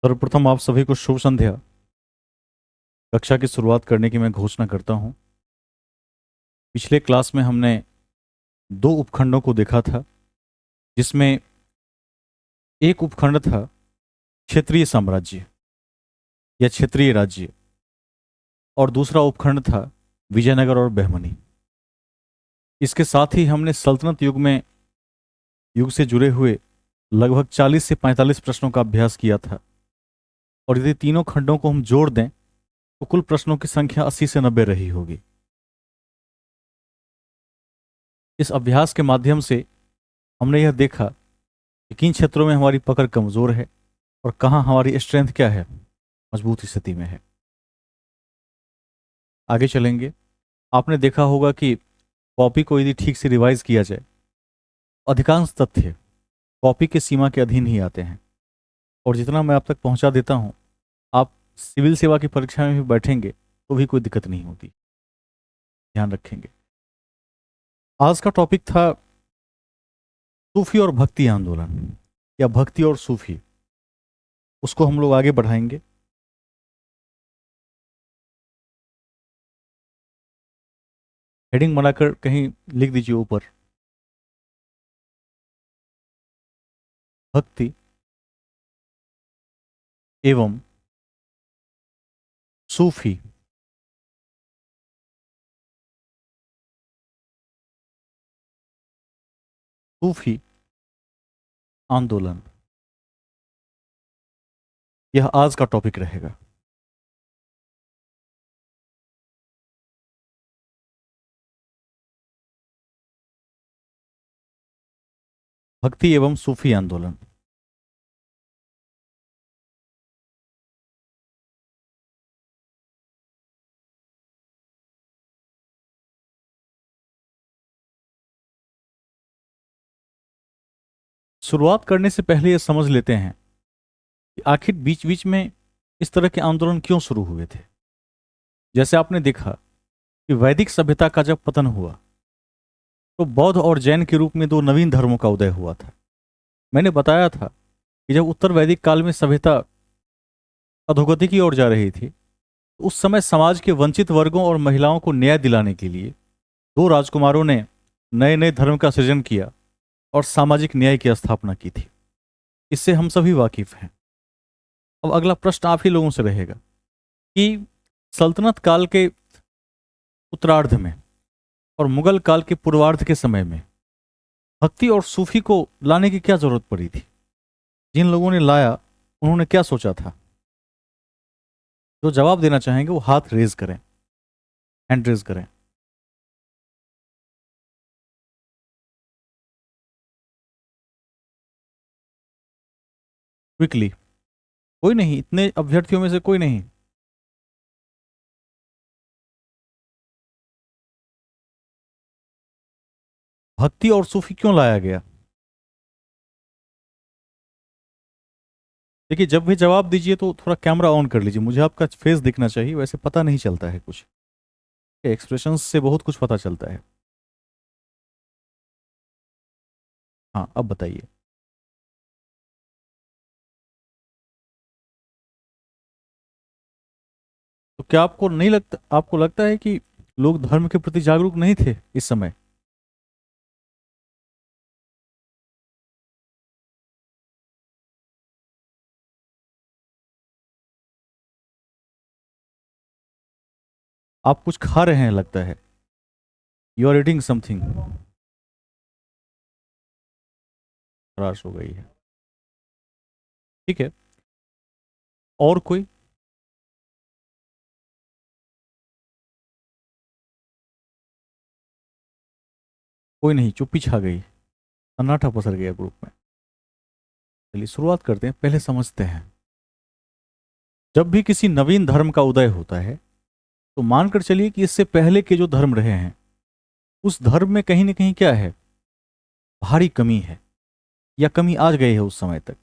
सर्वप्रथम आप सभी को शुभ संध्या। कक्षा की शुरुआत करने की मैं घोषणा करता हूं। पिछले क्लास में हमने दो उपखंडों को देखा था, जिसमें एक उपखंड था क्षेत्रीय साम्राज्य या क्षेत्रीय राज्य, और दूसरा उपखंड था विजयनगर और बहमनी। इसके साथ ही हमने सल्तनत युग से जुड़े हुए लगभग 40 से 45 प्रश्नों का अभ्यास किया था, और यदि तीनों खंडों को हम जोड़ दें तो कुल प्रश्नों की संख्या 80 से 90 रही होगी। इस अभ्यास के माध्यम से हमने यह देखा कि किन क्षेत्रों में हमारी पकड़ कमजोर है और कहाँ हमारी स्ट्रेंथ क्या है, मजबूत स्थिति में है। आगे चलेंगे। आपने देखा होगा कि कॉपी को यदि ठीक से रिवाइज किया जाए, अधिकांश तथ्य कॉपी के सीमा के अधीन ही आते हैं, और जितना मैं आप तक पहुंचा देता हूं, आप सिविल सेवा की परीक्षा में भी बैठेंगे तो भी कोई दिक्कत नहीं होती। ध्यान रखेंगे। आज का टॉपिक था सूफी और भक्ति आंदोलन, या भक्ति और सूफी। उसको हम लोग आगे बढ़ाएंगे। हेडिंग बनाकर कहीं लिख दीजिए ऊपर, भक्ति एवं सूफी। सूफी आंदोलन, यह आज का टॉपिक रहेगा। भक्ति एवं सूफी आंदोलन। शुरुआत करने से पहले यह समझ लेते हैं कि आखिर बीच बीच में इस तरह के आंदोलन क्यों शुरू हुए थे। जैसे आपने देखा कि वैदिक सभ्यता का जब पतन हुआ तो बौद्ध और जैन के रूप में दो नवीन धर्मों का उदय हुआ था। मैंने बताया था कि जब उत्तर वैदिक काल में सभ्यता अधोगति की ओर जा रही थी, तो उस समय समाज के वंचित वर्गों और महिलाओं को न्याय दिलाने के लिए दो राजकुमारों ने नए नए धर्म का सृजन किया और सामाजिक न्याय की स्थापना की थी। इससे हम सभी वाकिफ हैं। अब अगला प्रश्न आप ही लोगों से रहेगा कि सल्तनत काल के उत्तरार्ध में और मुगल काल के पूर्वार्ध के समय में भक्ति और सूफी को लाने की क्या जरूरत पड़ी थी। जिन लोगों ने लाया उन्होंने क्या सोचा था। जो जवाब देना चाहेंगे वो हाथ रेज करें, हैंड रेज करें। क्विकली। कोई नहीं, इतने अभ्यर्थियों में से कोई नहीं। भक्ति और सूफी क्यों लाया गया? देखिए, जब भी जवाब दीजिए तो थोड़ा कैमरा ऑन कर लीजिए, मुझे आपका फेस दिखना चाहिए, वैसे पता नहीं चलता है कुछ। एक्सप्रेशंस से बहुत कुछ पता चलता है। हाँ, अब बताइए। तो क्या आपको नहीं लगता, आपको लगता है कि लोग धर्म के प्रति जागरूक नहीं थे इस समय? आप कुछ खा रहे हैं लगता है। You are eating something. खराश हो गई है। ठीक है। और कोई? कोई नहीं, चुप्पी छा गई, सन्नाटा पसर गया ग्रुप में। चलिए शुरुआत करते हैं, पहले समझते हैं। जब भी किसी नवीन धर्म का उदय होता है तो मानकर चलिए कि इससे पहले के जो धर्म रहे हैं उस धर्म में कहीं ना कहीं क्या है, भारी कमी है, या कमी आज गई है उस समय तक।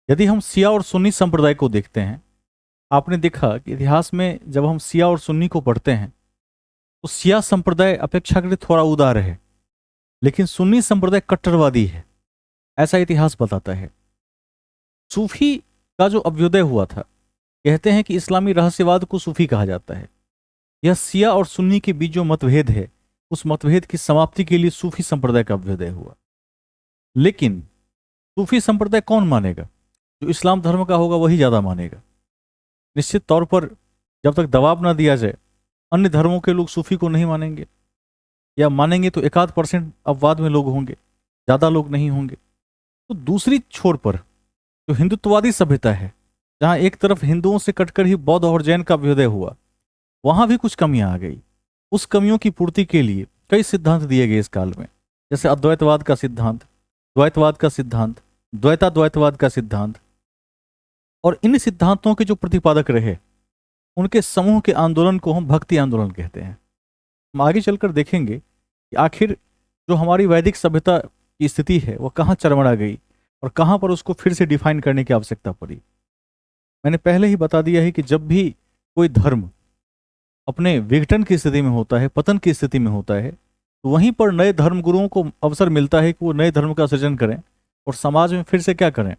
यदि हम शिया और सुन्नी संप्रदाय को देखते हैं, आपने देखा कि इतिहास में जब हम शिया और सुन्नी को पढ़ते हैं तो शिया संप्रदाय अपेक्षाकृत थोड़ा उदार है, लेकिन सुन्नी संप्रदाय कट्टरवादी है, ऐसा इतिहास बताता है। सूफी का जो अभ्युदय हुआ था, कहते हैं कि इस्लामी रहस्यवाद को सूफी कहा जाता है। यह शिया और सुन्नी के बीच जो मतभेद है, उस मतभेद की समाप्ति के लिए सूफी संप्रदाय का अभ्युदय हुआ। लेकिन सूफी संप्रदाय कौन मानेगा? जो इस्लाम धर्म का होगा वही ज्यादा मानेगा। निश्चित तौर पर जब तक दबाव ना दिया जाए, अन्य धर्मों के लोग सूफी को नहीं मानेंगे, या मानेंगे तो एकाध % अपवाद में लोग होंगे, ज्यादा लोग नहीं होंगे। तो दूसरी छोर पर जो हिंदुत्ववादी सभ्यता है, जहां एक तरफ हिंदुओं से कटकर ही बौद्ध और जैन का अभ्युदय हुआ, वहां भी कुछ कमियां आ गई। उस कमियों की पूर्ति के लिए कई सिद्धांत दिए गए इस काल में, जैसे अद्वैतवाद का सिद्धांत, द्वैतवाद का सिद्धांत, द्वैताद्वैतवाद का सिद्धांत। और इन सिद्धांतों के जो प्रतिपादक रहे, उनके समूह के आंदोलन को हम भक्ति आंदोलन कहते हैं। हम आगे चलकर देखेंगे कि आखिर जो हमारी वैदिक सभ्यता की स्थिति है वह कहाँ चरमरा गई और कहाँ पर उसको फिर से डिफाइन करने की आवश्यकता पड़ी। मैंने पहले ही बता दिया है कि जब भी कोई धर्म अपने विघटन की स्थिति में होता है, पतन की स्थिति में होता है, तो वहीं पर नए धर्म गुरुओं को अवसर मिलता है कि वो नए धर्म का सृजन करें और समाज में फिर से क्या करें,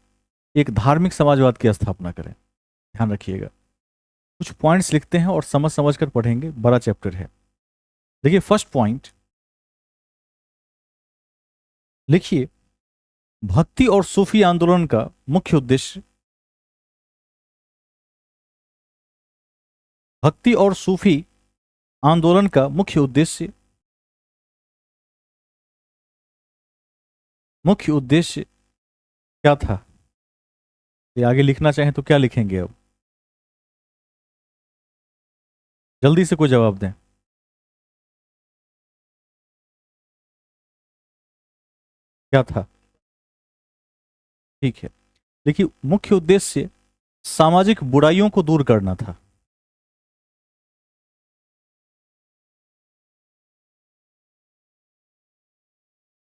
एक धार्मिक समाजवाद की स्थापना करें। ध्यान रखिएगा, कुछ पॉइंट्स लिखते हैं और समझ समझ कर पढ़ेंगे, बड़ा चैप्टर है। देखिए, फर्स्ट पॉइंट लिखिए, भक्ति और सूफी आंदोलन का मुख्य उद्देश्य, भक्ति और सूफी आंदोलन का मुख्य उद्देश्य, मुख्य उद्देश्य क्या था? ये आगे लिखना चाहें तो क्या लिखेंगे? अब जल्दी से कोई जवाब दें। क्या था? ठीक है, देखिए, मुख्य उद्देश्य सामाजिक बुराइयों को दूर करना था।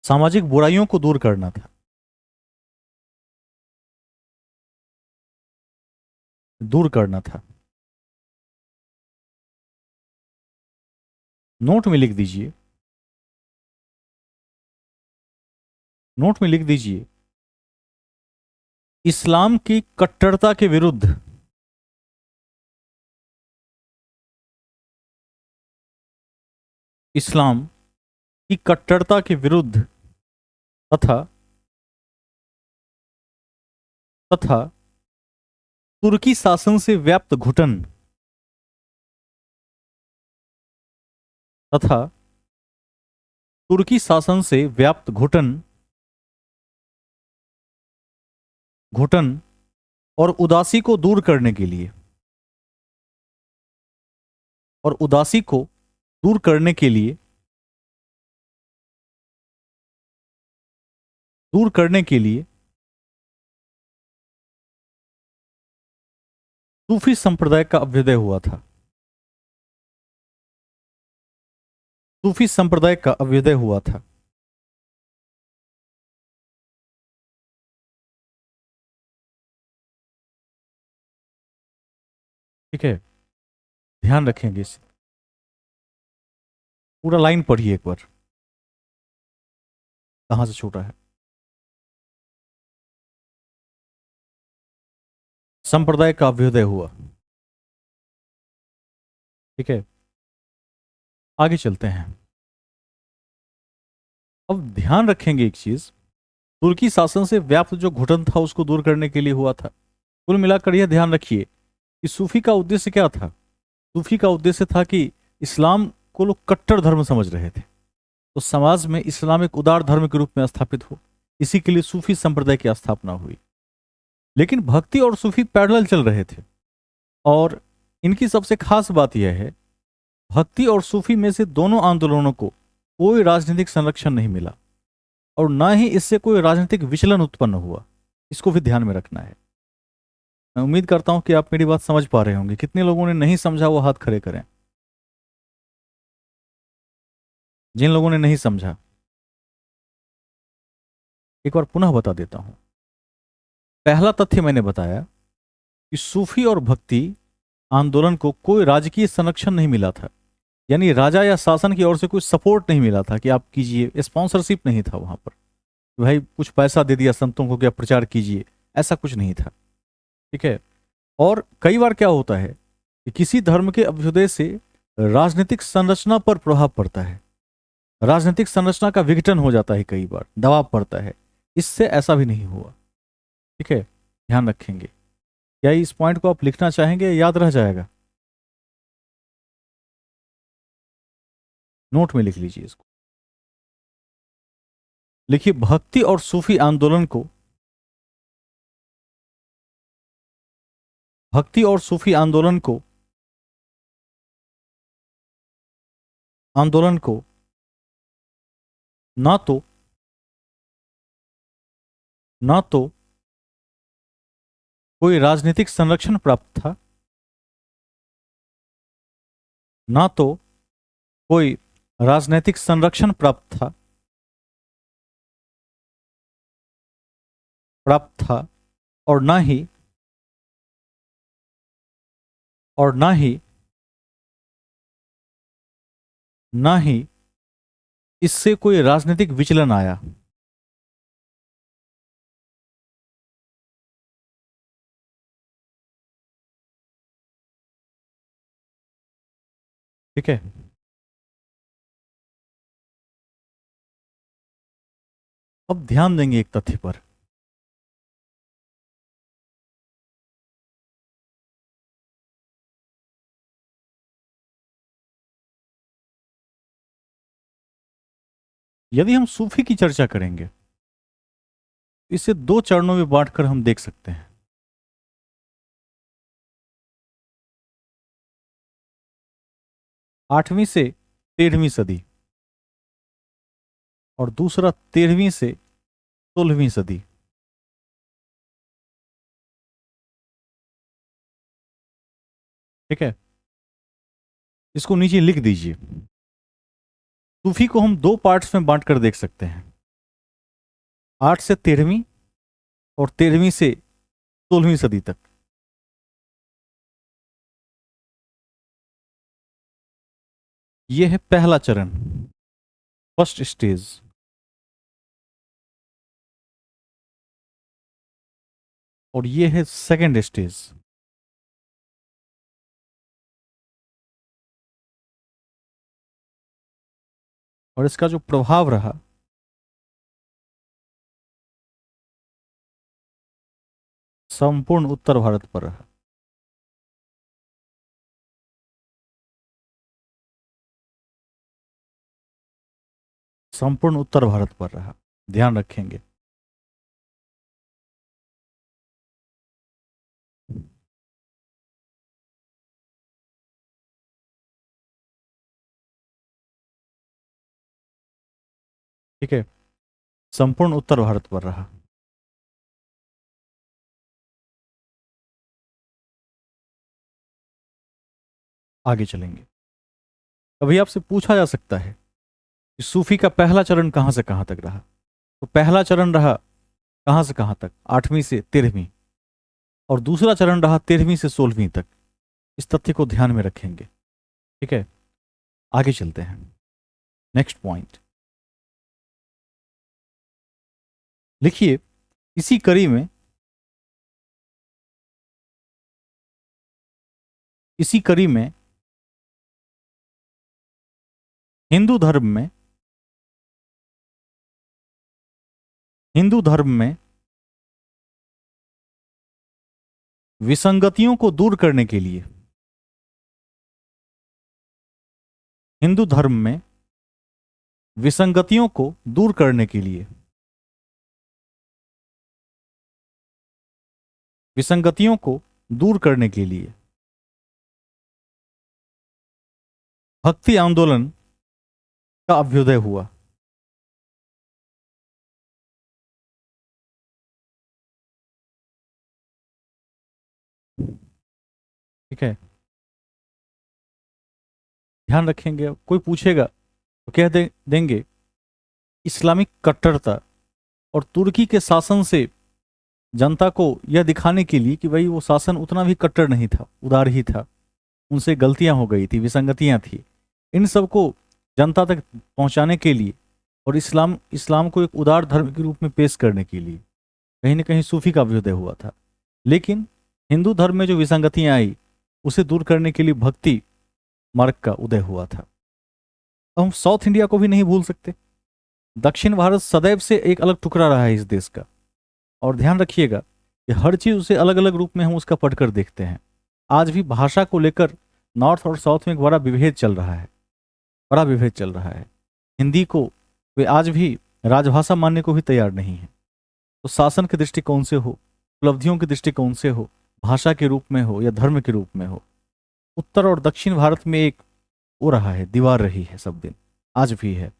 सामाजिक बुराइयों को दूर करना था, दूर करना था। नोट में लिख दीजिए, नोट में लिख दीजिए, इस्लाम की कट्टरता के विरुद्ध, इस्लाम की कट्टरता के विरुद्ध तथा तथा तुर्की शासन से व्याप्त घुटन तथा तुर्की शासन से व्याप्त घुटन घुटन और उदासी को दूर करने के लिए, और उदासी को दूर करने के लिए, दूर करने के लिए सूफी संप्रदाय का अभ्युदय हुआ था। सूफी संप्रदाय का अभ्युदय हुआ था। ठीक है, ध्यान रखेंगे इसे, पूरा लाइन पढ़िए एक बार, कहां से छोटा है। संप्रदाय का अभ्युदय हुआ। ठीक है, आगे चलते हैं। अब ध्यान रखेंगे एक चीज, तुर्की शासन से व्याप्त जो घुटन था उसको दूर करने के लिए हुआ था। कुल मिलाकर यह ध्यान रखिए कि सूफी का उद्देश्य क्या था। सूफी का उद्देश्य था कि इस्लाम को लोग कट्टर धर्म समझ रहे थे, तो समाज में इस्लाम एक उदार धर्म के रूप में स्थापित हो, इसी के लिए सूफी संप्रदाय की स्थापना हुई। लेकिन भक्ति और सूफी पैरेलल चल रहे थे, और इनकी सबसे खास बात यह है, भक्ति और सूफी में से दोनों आंदोलनों को कोई राजनीतिक संरक्षण नहीं मिला, और न ही इससे कोई राजनीतिक विचलन उत्पन्न हुआ। इसको भी ध्यान में रखना है। मैं उम्मीद करता हूं कि आप मेरी बात समझ पा रहे होंगे। कितने लोगों ने नहीं समझा वो हाथ खड़े करें। जिन लोगों ने नहीं समझा, एक बार पुनः बता देता हूं। पहला तथ्य मैंने बताया कि सूफी और भक्ति आंदोलन को कोई राजकीय संरक्षण नहीं मिला था, यानी राजा या शासन की ओर से कोई सपोर्ट नहीं मिला था कि आप कीजिए, स्पॉन्सरशिप नहीं था वहां पर, भाई कुछ पैसा दे दिया संतों को कि आप प्रचार कीजिए, ऐसा कुछ नहीं था। ठीक है। और कई बार क्या होता है कि किसी धर्म के अभ्युदय से राजनीतिक संरचना पर प्रभाव पड़ता है, राजनीतिक संरचना का विघटन हो जाता है, कई बार दबाव पड़ता है। इससे ऐसा भी नहीं हुआ। ठीक है, ध्यान रखेंगे। क्या इस पॉइंट को आप लिखना चाहेंगे, याद रह जाएगा? नोट में लिख लीजिए इसको। लिखिए, भक्ति और सूफी आंदोलन को, भक्ति और सूफी आंदोलन को, आंदोलन को ना तो कोई राजनीतिक संरक्षण प्राप्त था, ना तो कोई राजनीतिक संरक्षण प्राप्त था, और ना ही इससे कोई राजनीतिक विचलन आया। ठीक है, अब ध्यान देंगे एक तथ्य पर। यदि हम सूफी की चर्चा करेंगे, इसे दो चरणों में बांटकर हम देख सकते हैं। 8वीं से 13वीं सदी, और दूसरा 13वीं से 16वीं सदी। ठीक है, इसको नीचे लिख दीजिए। सूफी को हम दो पार्ट्स में बांटकर देख सकते हैं, 8 से 13वीं और 13वीं से 16वीं सदी तक। यह है पहला चरण, फर्स्ट स्टेज। और यह है सेकेंड स्टेज। और इसका जो प्रभाव रहा, संपूर्ण उत्तर भारत पर रहा। संपूर्ण उत्तर भारत पर रहा, ध्यान रखेंगे। ठीक है, संपूर्ण उत्तर भारत पर रहा। आगे चलेंगे। अभी आपसे पूछा जा सकता है कि सूफी का पहला चरण कहां से कहां तक रहा। तो पहला चरण रहा कहां से कहां तक, 8वीं से 13वीं, और दूसरा चरण रहा 13वीं से 16वीं तक। इस तथ्य को ध्यान में रखेंगे। ठीक है, आगे चलते हैं। नेक्स्ट पॉइंट लिखिए, इसी कड़ी में हिंदू धर्म में विसंगतियों को दूर करने के लिए, हिंदू धर्म में विसंगतियों को दूर करने के लिए, विसंगतियों को दूर करने के लिए भक्ति आंदोलन का अभ्युदय हुआ। ठीक है, ध्यान रखेंगे। कोई पूछेगा तो कह देंगे इस्लामिक कट्टरता और तुर्की के शासन से जनता को यह दिखाने के लिए कि भाई वो शासन उतना भी कट्टर नहीं था, उदार ही था, उनसे गलतियां हो गई थी, विसंगतियां थी। इन सब को जनता तक पहुंचाने के लिए और इस्लाम को एक उदार धर्म के रूप में पेश करने के लिए कहीं ना कहीं सूफी का अभ्युदय हुआ था। लेकिन हिंदू धर्म में जो विसंगतियां आई उसे दूर करने के लिए भक्ति मार्ग का उदय हुआ था। तो हम साउथ इंडिया को भी नहीं भूल सकते। दक्षिण भारत सदैव से एक अलग टुकड़ा रहा है इस देश का। और ध्यान रखिएगा कि हर चीज उसे अलग अलग रूप में हम उसका पढ़कर देखते हैं। आज भी भाषा को लेकर नॉर्थ और साउथ में एक बड़ा विभेद चल रहा है, बड़ा विभेद चल रहा है। हिंदी को वे आज भी राजभाषा मानने को भी तैयार नहीं है। तो शासन के दृष्टिकोण से हो, उपलब्धियों के दृष्टिकोण से हो, भाषा के रूप में हो या धर्म के रूप में हो, उत्तर और दक्षिण भारत में एक वो रहा है, दीवार रही है सब दिन, आज भी है।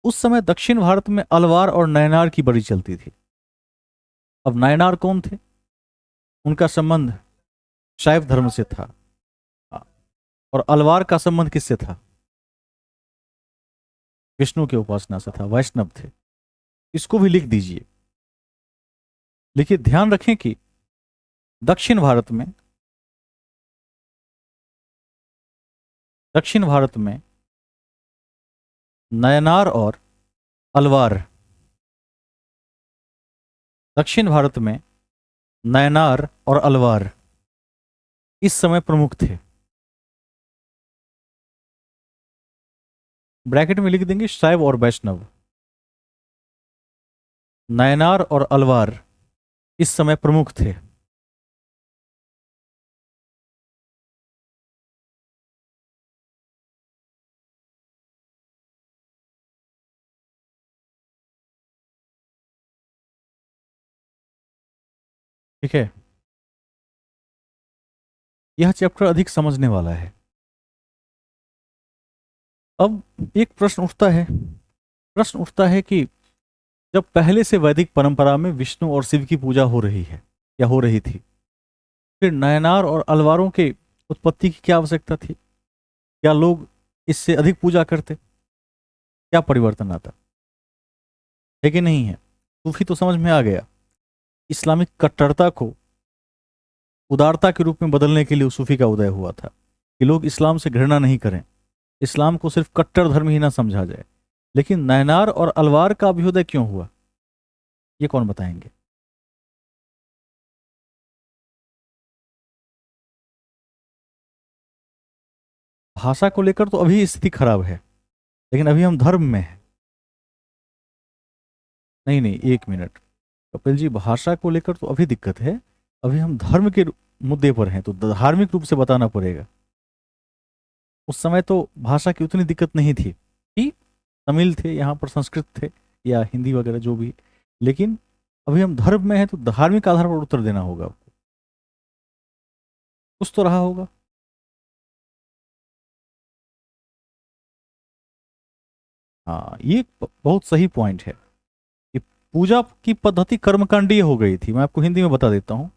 उस समय दक्षिण भारत में अलवार और नयनार की बड़ी चलती थी। अब नायनार कौन थे? उनका संबंध शैव धर्म से था। और अलवार का संबंध किससे था? विष्णु की उपासना से था, वैष्णव थे। इसको भी लिख दीजिए। लिखिए, ध्यान रखें कि दक्षिण भारत में नयनार और अलवार, दक्षिण भारत में नयनार और अलवार इस समय प्रमुख थे। ब्रैकेट में लिख देंगे शैव और वैष्णव। नयनार और अलवार इस समय प्रमुख थे। ठीक है, यह चैप्टर अधिक समझने वाला है। अब एक प्रश्न उठता है कि जब पहले से वैदिक परंपरा में विष्णु और शिव की पूजा हो रही है या हो रही थी, फिर नयनार और अलवारों के उत्पत्ति की क्या आवश्यकता थी? क्या लोग इससे अधिक पूजा करते? क्या परिवर्तन आता है कि नहीं है? सूफी तो समझ में आ गया। इस्लामिक कट्टरता को उदारता के रूप में बदलने के लिए सूफी का उदय हुआ था कि लोग इस्लाम से घृणा नहीं करें, इस्लाम को सिर्फ कट्टर धर्म ही ना समझा जाए। लेकिन नयनार और अलवार का अभ्युदय क्यों हुआ, ये कौन बताएंगे? भाषा को लेकर तो अभी स्थिति खराब है, लेकिन अभी हम धर्म में हैं। नहीं नहीं, एक मिनट कपिल जी, भाषा को लेकर तो अभी दिक्कत है। अभी हम धर्म के मुद्दे पर हैं, तो धार्मिक रूप से बताना पड़ेगा। उस समय तो भाषा की उतनी दिक्कत नहीं थी कि तमिल थे, यहाँ पर संस्कृत थे या हिंदी वगैरह जो भी। लेकिन अभी हम धर्म में हैं, तो धार्मिक आधार पर उत्तर देना होगा आपको। कुछ तो रहा होगा। हाँ, ये बहुत सही पॉइंट है कि पूजा की पद्धति कर्मकांडीय हो गई थी। मैं आपको हिंदी में बता देता हूँ।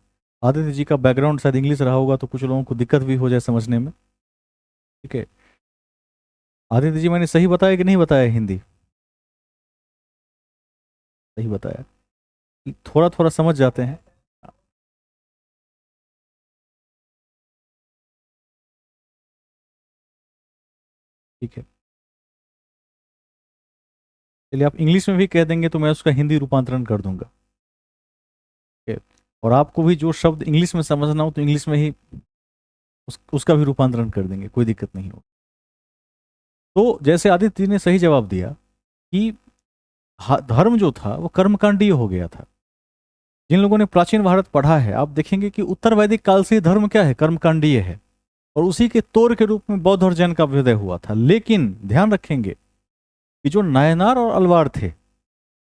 आदित्य जी का बैकग्राउंड शायद इंग्लिश रहा होगा, तो कुछ लोगों को दिक्कत भी हो जाए समझने में। ठीक है, आदित्य जी मैंने सही बताया कि नहीं बताया? हिंदी सही बताया? थोड़ा थोड़ा समझ जाते हैं। ठीक है, चलिए आप इंग्लिश में भी कह देंगे तो मैं उसका हिंदी रूपांतरण कर दूंगा। ठीक है, और आपको भी जो शब्द इंग्लिश में समझना हो तो इंग्लिश में ही उसका भी रूपांतरण कर देंगे, कोई दिक्कत नहीं हो। तो जैसे आदित्य जी ने सही जवाब दिया कि धर्म जो था वो कर्मकांडीय हो गया था। जिन लोगों ने प्राचीन भारत पढ़ा है, आप देखेंगे कि उत्तर वैदिक काल से धर्म क्या है, कर्मकांडीय है। और उसी के तोड़ के रूप में बौद्ध और जैन का अभ्युदय हुआ था। लेकिन ध्यान रखेंगे कि जो नायनार और अलवार थे,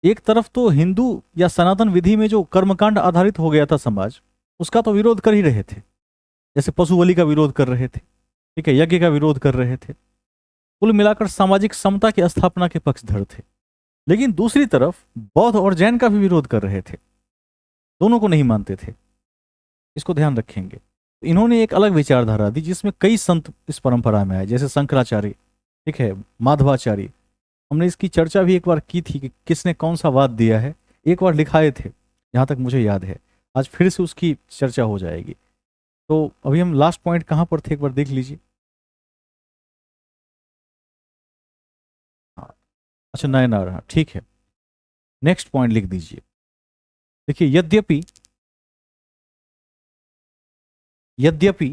एक तरफ तो हिंदू या सनातन विधि में जो कर्मकांड आधारित हो गया था समाज, उसका तो विरोध कर ही रहे थे। जैसे पशु बलि का विरोध कर रहे थे, ठीक है, यज्ञ का विरोध कर रहे थे। कुल मिलाकर सामाजिक समता की स्थापना के पक्षधर थे। लेकिन दूसरी तरफ बौद्ध और जैन का भी विरोध कर रहे थे, दोनों को नहीं मानते थे। इसको ध्यान रखेंगे। इन्होंने एक अलग विचारधारा दी जिसमें कई संत इस परंपरा में आए, जैसे शंकराचार्य, ठीक है, माधवाचार्य। हमने इसकी चर्चा भी एक बार की थी कि किसने कौन सा वाद दिया है, एक बार लिखाए थे जहां तक मुझे याद है। आज फिर से उसकी चर्चा हो जाएगी। तो अभी हम लास्ट पॉइंट कहां पर थे, एक बार देख लीजिए। हाँ, अच्छा, नयनार, हाँ ठीक है। नेक्स्ट पॉइंट लिख दीजिए। देखिए, यद्यपि यद्यपि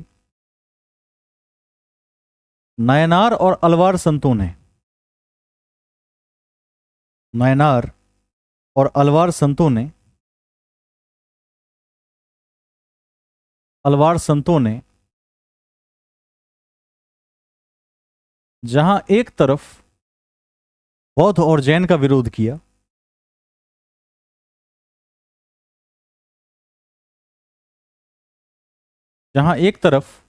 नायनार और अलवार संतों ने नायनार और अलवार संतों ने अलवार संतों ने जहां एक तरफ बौद्ध और जैन का विरोध किया, जहां एक तरफ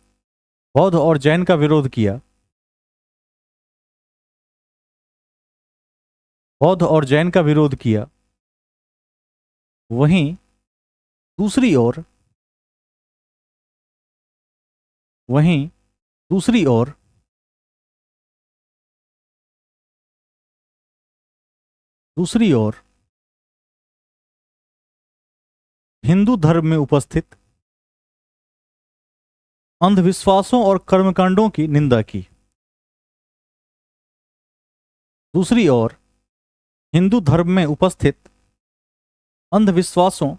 बौद्ध और जैन का विरोध किया, बौद्ध और जैन का विरोध किया, वहीं दूसरी ओर वहीं दूसरी ओर दूसरी ओर हिंदू धर्म में उपस्थित अंधविश्वासों और कर्मकांडों की निंदा की। दूसरी ओर हिंदू धर्म में उपस्थित अंधविश्वासों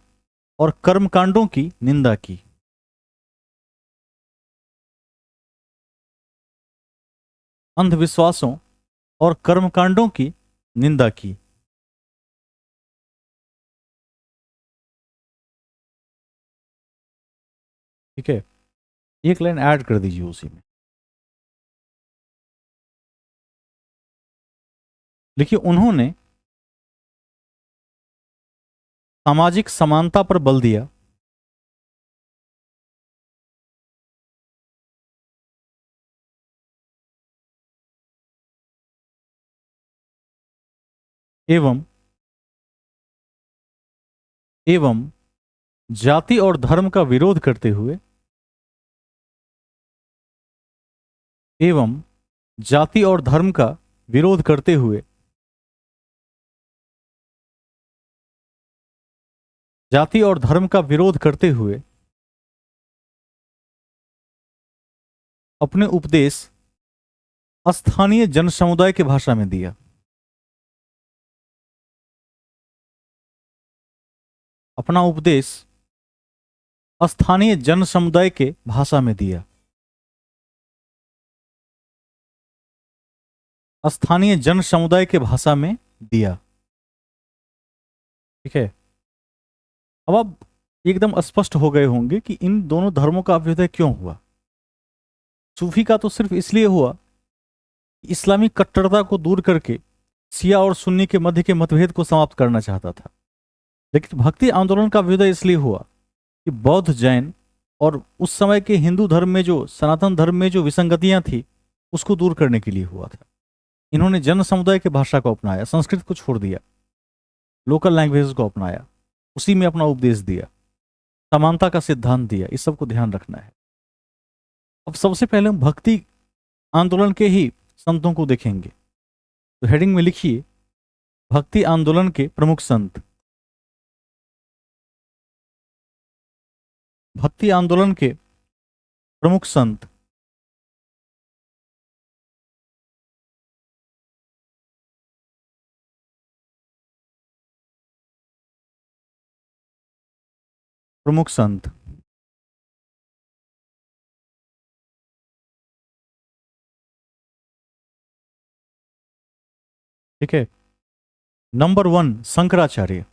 और कर्मकांडों की निंदा की। अंधविश्वासों और कर्मकांडों की निंदा की। ठीक है, एक लाइन ऐड कर दीजिए उसी में। देखिए, उन्होंने सामाजिक समानता पर बल दिया, एवं एवं जाति और धर्म का विरोध करते हुए एवं जाति और धर्म का विरोध करते हुए जाति और धर्म का विरोध करते हुए अपने उपदेश स्थानीय जन समुदाय की भाषा में दिया। अपना उपदेश स्थानीय जन समुदाय के भाषा में दिया। स्थानीय जन समुदाय के भाषा में दिया। ठीक है, अब आप एकदम स्पष्ट हो गए होंगे कि इन दोनों धर्मों का अभ्युदय क्यों हुआ। सूफी का तो सिर्फ इसलिए हुआ कि इस्लामी कट्टरता को दूर करके शिया और सुन्नी के मध्य के मतभेद को समाप्त करना चाहता था। लेकिन भक्ति आंदोलन का अभ्युदय इसलिए हुआ कि बौद्ध, जैन और उस समय के हिंदू धर्म में जो सनातन धर्म में जो विसंगतियां थी उसको दूर करने के लिए हुआ था। इन्होंने जन समुदाय की भाषा को अपनाया, संस्कृत को छोड़ दिया, लोकल लैंग्वेज को अपनाया, उसी में अपना उपदेश दिया, समानता का सिद्धांत दिया। इस सब को ध्यान रखना है। अब सबसे पहले हम भक्ति आंदोलन के ही संतों को देखेंगे। तो हेडिंग में लिखिए भक्ति आंदोलन के प्रमुख संत। भक्ति आंदोलन के प्रमुख संत। प्रमुख संत ठीक है। नंबर 1 शंकराचार्य।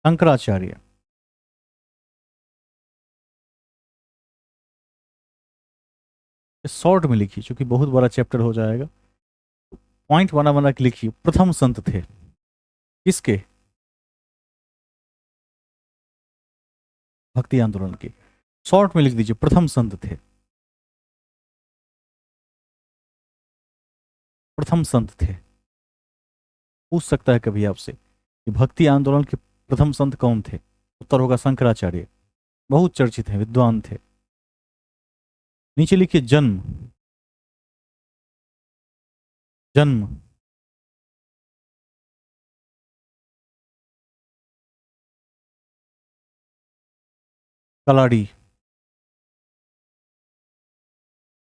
शंकराचार्य शॉर्ट में लिखिए क्योंकि बहुत बड़ा चैप्टर हो जाएगा। पॉइंट बना बना के लिखिए। प्रथम संत थे किसके? भक्ति आंदोलन के। शॉर्ट में लिख दीजिए प्रथम संत थे। प्रथम संत थे। पूछ सकता है कभी आपसे कि भक्ति आंदोलन के प्रथम संत कौन थे? उत्तर होगा शंकराचार्य। बहुत चर्चित हैं, विद्वान थे। नीचे लिखिए जन्म। जन्म कलाड़ी,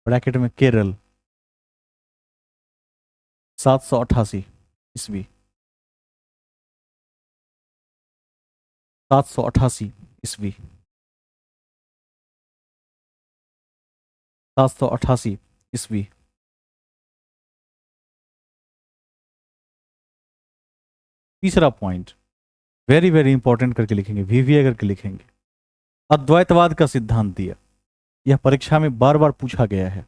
ब्रैकेट में केरल, 788 ईस्वी। 788 ईस्वी, 788 ईस्वी। तीसरा पॉइंट वेरी वेरी इंपॉर्टेंट करके लिखेंगे, वीवीए करके लिखेंगे। अद्वैतवाद का सिद्धांत दिया। यह परीक्षा में बार बार पूछा गया है।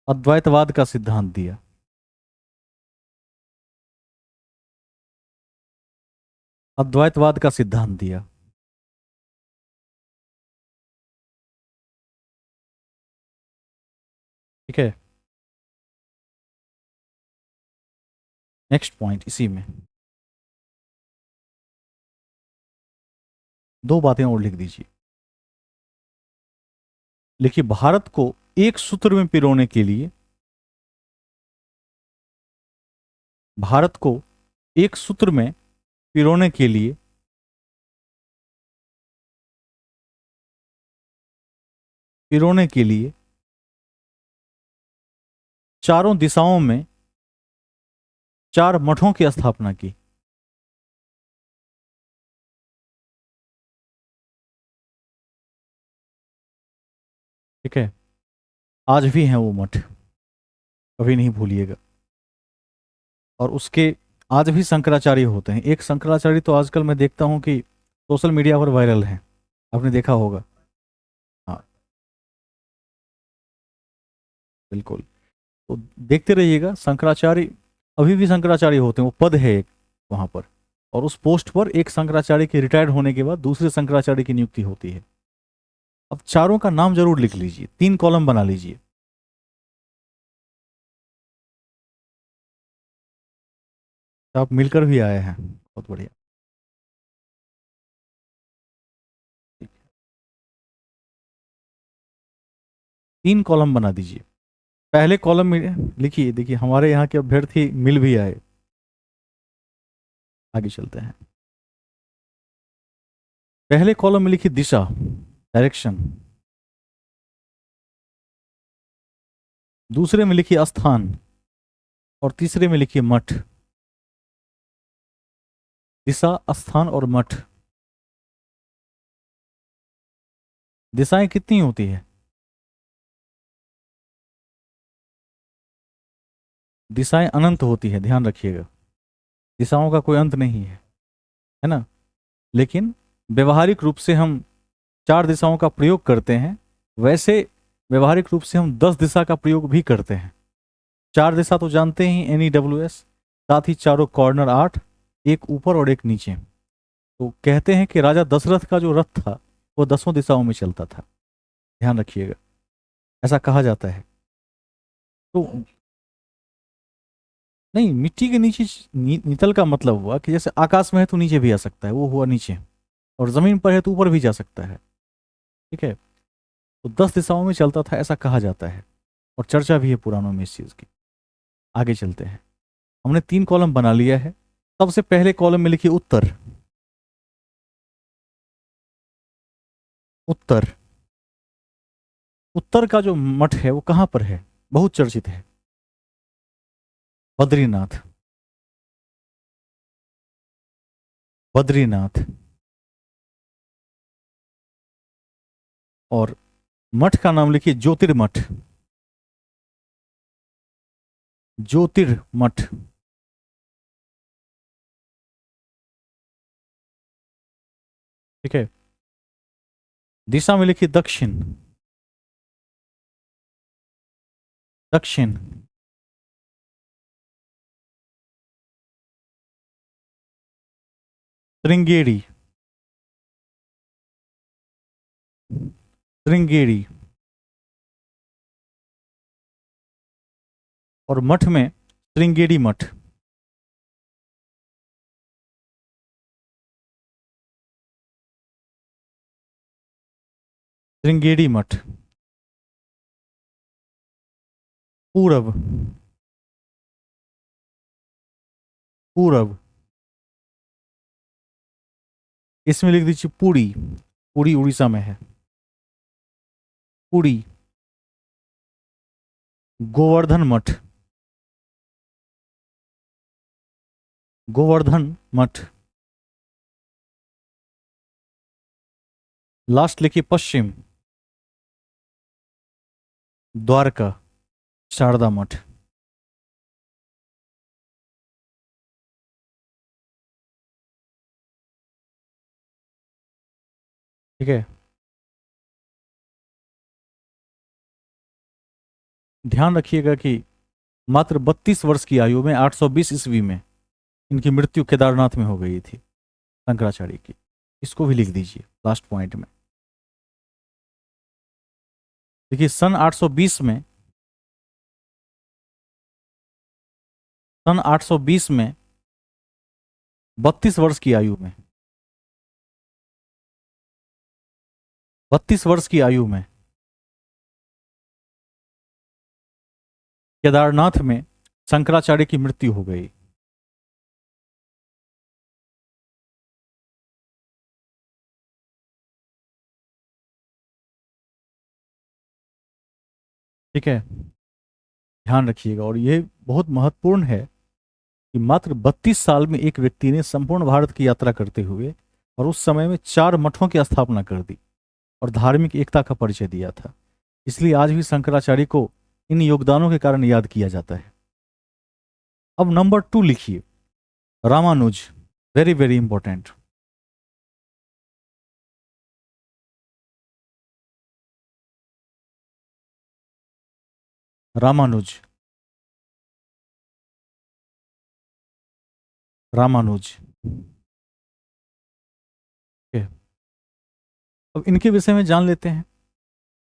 अद्वैतवाद का सिद्धांत दिया। अद्वैतवाद का सिद्धांत दिया। ठीक है, नेक्स्ट पॉइंट इसी में दो बातें और लिख दीजिए। लिखिए, भारत को एक सूत्र में पिरोने के लिए, भारत को एक सूत्र में पिरोने के लिए चारों दिशाओं में 4 मठों की स्थापना की। ठीक है, आज भी हैं वो मठ, कभी नहीं भूलिएगा। और उसके आज भी शंकराचार्य होते हैं। एक शंकराचार्य तो आजकल मैं देखता हूं कि सोशल मीडिया पर वायरल है, आपने देखा होगा। हाँ, बिल्कुल। तो देखते रहिएगा, शंकराचार्य अभी भी शंकराचार्य होते हैं, वो पद है एक वहां पर। और उस पोस्ट पर एक शंकराचार्य के रिटायर्ड होने के बाद दूसरे शंकराचार्य की नियुक्ति होती है। अब चारों का नाम जरूर लिख लीजिए, 3 कॉलम बना लीजिए। तो आप मिलकर भी आए हैं, बहुत बढ़िया। ठीक है। 3 कॉलम बना दीजिए। पहले कॉलम में लिखिए, देखिए हमारे यहाँ के अभ्यर्थी मिल भी आए। आगे चलते हैं। पहले कॉलम में लिखिए दिशा, डायरेक्शन। दूसरे में लिखिए स्थान, और तीसरे में लिखिए मठ। दिशा, स्थान और मठ। दिशाएं कितनी होती है? दिशाएं अनंत होती है, ध्यान रखिएगा। दिशाओं का कोई अंत नहीं है ना। लेकिन व्यवहारिक रूप से हम 4 दिशाओं का प्रयोग करते हैं, वैसे व्यवहारिक रूप से हम 10 दिशा का प्रयोग भी करते हैं। 4 दिशा तो जानते ही, NEWS। साथ ही चारों कॉर्नर 8, एक ऊपर और एक नीचे। तो कहते हैं कि राजा दशरथ का जो रथ था वो 10 दिशाओं में चलता था, ध्यान रखिएगा, ऐसा कहा जाता है। तो नहीं, मिट्टी के नीचे नितल का मतलब हुआ कि जैसे आकाश में है तो नीचे भी आ सकता है, वो हुआ नीचे। और जमीन पर है तो ऊपर भी जा सकता है। ठीक है, तो 10 दिशाओं में चलता था ऐसा कहा जाता है, और चर्चा भी है पुराणों में इस चीज की। आगे चलते हैं। हमने 3 कॉलम बना लिया है। सबसे पहले कॉलम में लिखिए उत्तर। उत्तर, उत्तर का जो मठ है वो कहां पर है? बहुत चर्चित है, बद्रीनाथ। बद्रीनाथ। और मठ का नाम लिखिए ज्योतिर्मठ। ज्योतिर्मठ। ठीक है, दिशा में लिखिए दक्षिण। दक्षिण। श्रृंगेरी। श्रृंगेरी। और मठ में श्रृंगेरी मठ। श्रृंगेरी मठ। पूरब। पूरब। इसमें लिख दीजिए पुरी। पुरी उड़ीसा में है। पुरी। गोवर्धन मठ। गोवर्धन मठ। लास्ट लिखिए पश्चिम, द्वारका, शारदा मठ। ठीक है, ध्यान रखिएगा कि मात्र 32 वर्ष की आयु में 820 ईस्वी में इनकी मृत्यु केदारनाथ में हो गई थी, शंकराचार्य की। इसको भी लिख दीजिए लास्ट पॉइंट में। देखिए सन 820 में, सन 820 में 32 वर्ष की आयु में, 32 वर्ष की आयु में केदारनाथ में शंकराचार्य की मृत्यु हो गई। ठीक है, ध्यान रखिएगा। और ये बहुत महत्वपूर्ण है कि मात्र 32 साल में एक व्यक्ति ने संपूर्ण भारत की यात्रा करते हुए और उस समय में 4 मठों की स्थापना कर दी और धार्मिक एकता का परिचय दिया था। इसलिए आज भी शंकराचार्य को इन योगदानों के कारण याद किया जाता है। अब नंबर 2 लिखिए, Ramanuja. Very very important. Ramanuja, Ramanuja. Okay, अब इनके विषय में जान लेते हैं।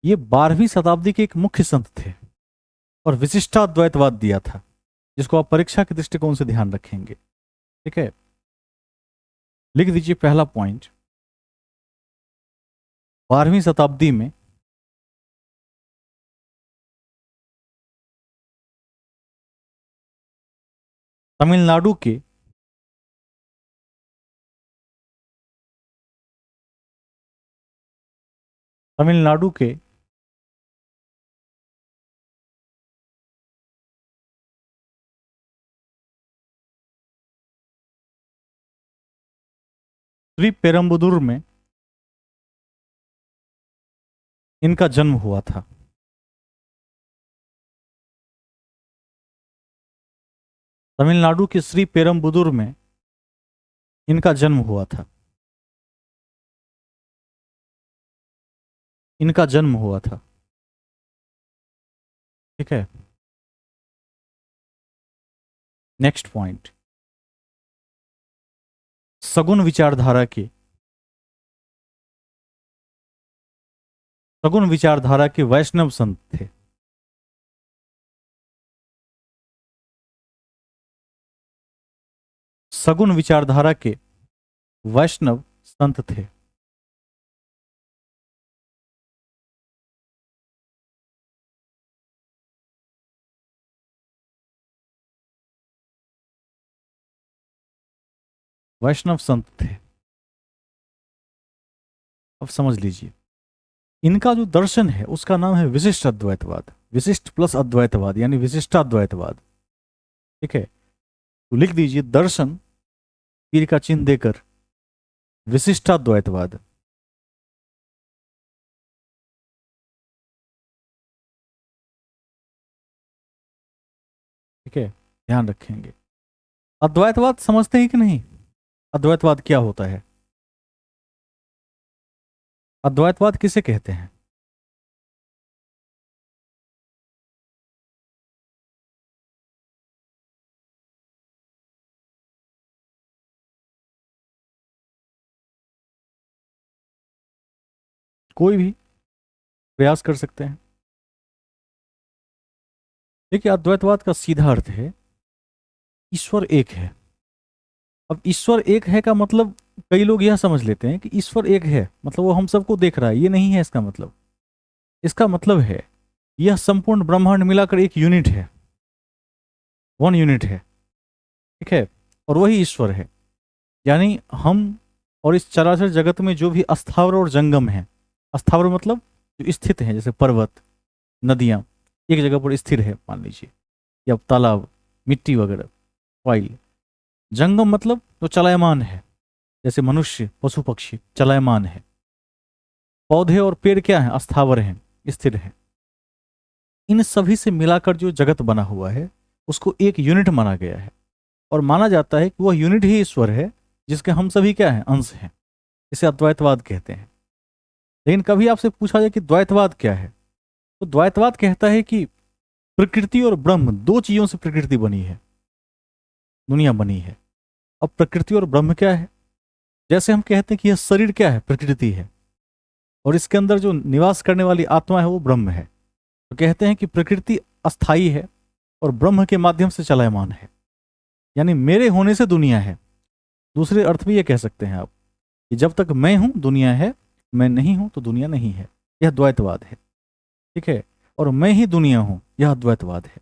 ये 12वीं शताब्दी के एक मुख्य संत थे और विशिष्टाद्वैतवाद दिया था, जिसको आप परीक्षा के दृष्टिकोण से ध्यान रखेंगे। ठीक है, लिख दीजिए पहला पॉइंट। 12वीं शताब्दी में तमिलनाडु के तमिलनाडु के श्री पेरम्बदूर में इनका जन्म हुआ था। तमिलनाडु के श्री पेरम्बदूर में इनका जन्म हुआ था। इनका जन्म हुआ था। ठीक है, नेक्स्ट पॉइंट। सगुन विचारधारा के, सगुन विचारधारा के वैष्णव संत थे। सगुन विचारधारा के वैष्णव संत थे। वैष्णव संत थे। अब समझ लीजिए, इनका जो दर्शन है उसका नाम है विशिष्ट अद्वैतवाद। विशिष्ट प्लस अद्वैतवाद यानी विशिष्टाद्वैतवाद। ठीक है, तो लिख दीजिए दर्शन, तीर का चिन्ह देकर, विशिष्टाद्वैतवाद। ठीक है, ध्यान रखेंगे। अद्वैतवाद समझते हैं कि नहीं? अद्वैतवाद क्या होता है? अद्वैतवाद किसे कहते हैं? कोई भी प्रयास कर सकते हैं। देखिए, अद्वैतवाद का सीधा अर्थ है ईश्वर एक है। अब ईश्वर एक है का मतलब कई लोग यह समझ लेते हैं कि ईश्वर एक है मतलब वो हम सबको देख रहा है। ये नहीं है इसका मतलब। इसका मतलब है यह संपूर्ण ब्रह्मांड मिलाकर एक यूनिट है, वन यूनिट है। ठीक है, और वही ईश्वर है। यानी हम और इस चराचर जगत में जो भी अस्थावर और जंगम है, अस्थावर मतलब जो स्थित है, जैसे पर्वत, नदियां एक जगह पर स्थिर है मान लीजिए, या तालाब, मिट्टी वगैरह, ऑयल, जंगम मतलब जो चलायमान है, जैसे मनुष्य, पशु पक्षी चलायमान है। पौधे और पेड़ क्या हैं? अस्थावर हैं, स्थिर हैं। इन सभी से मिलाकर जो जगत बना हुआ है उसको एक यूनिट माना गया है, और माना जाता है कि वह यूनिट ही ईश्वर है, जिसके हम सभी क्या हैं? अंश हैं। इसे अद्वैतवाद कहते हैं। लेकिन कभी आपसे पूछा जाए कि द्वैतवाद क्या है, तो द्वैतवाद कहता है कि प्रकृति और ब्रह्म, दो चीजों से प्रकृति बनी है, दुनिया बनी है। अब प्रकृति और ब्रह्म क्या है? जैसे हम कहते हैं कि यह शरीर क्या है? प्रकृति है, और इसके अंदर जो निवास करने वाली आत्मा है वो ब्रह्म है। तो कहते हैं कि प्रकृति अस्थाई है और ब्रह्म के माध्यम से चलायमान है, यानी मेरे होने से दुनिया है। दूसरे अर्थ भी ये कह सकते हैं आप कि जब तक मैं हूं दुनिया है, मैं नहीं हूं तो दुनिया नहीं है। यह द्वैतवाद है, ठीक है। और मैं ही दुनिया हूं, यह द्वैतवाद है।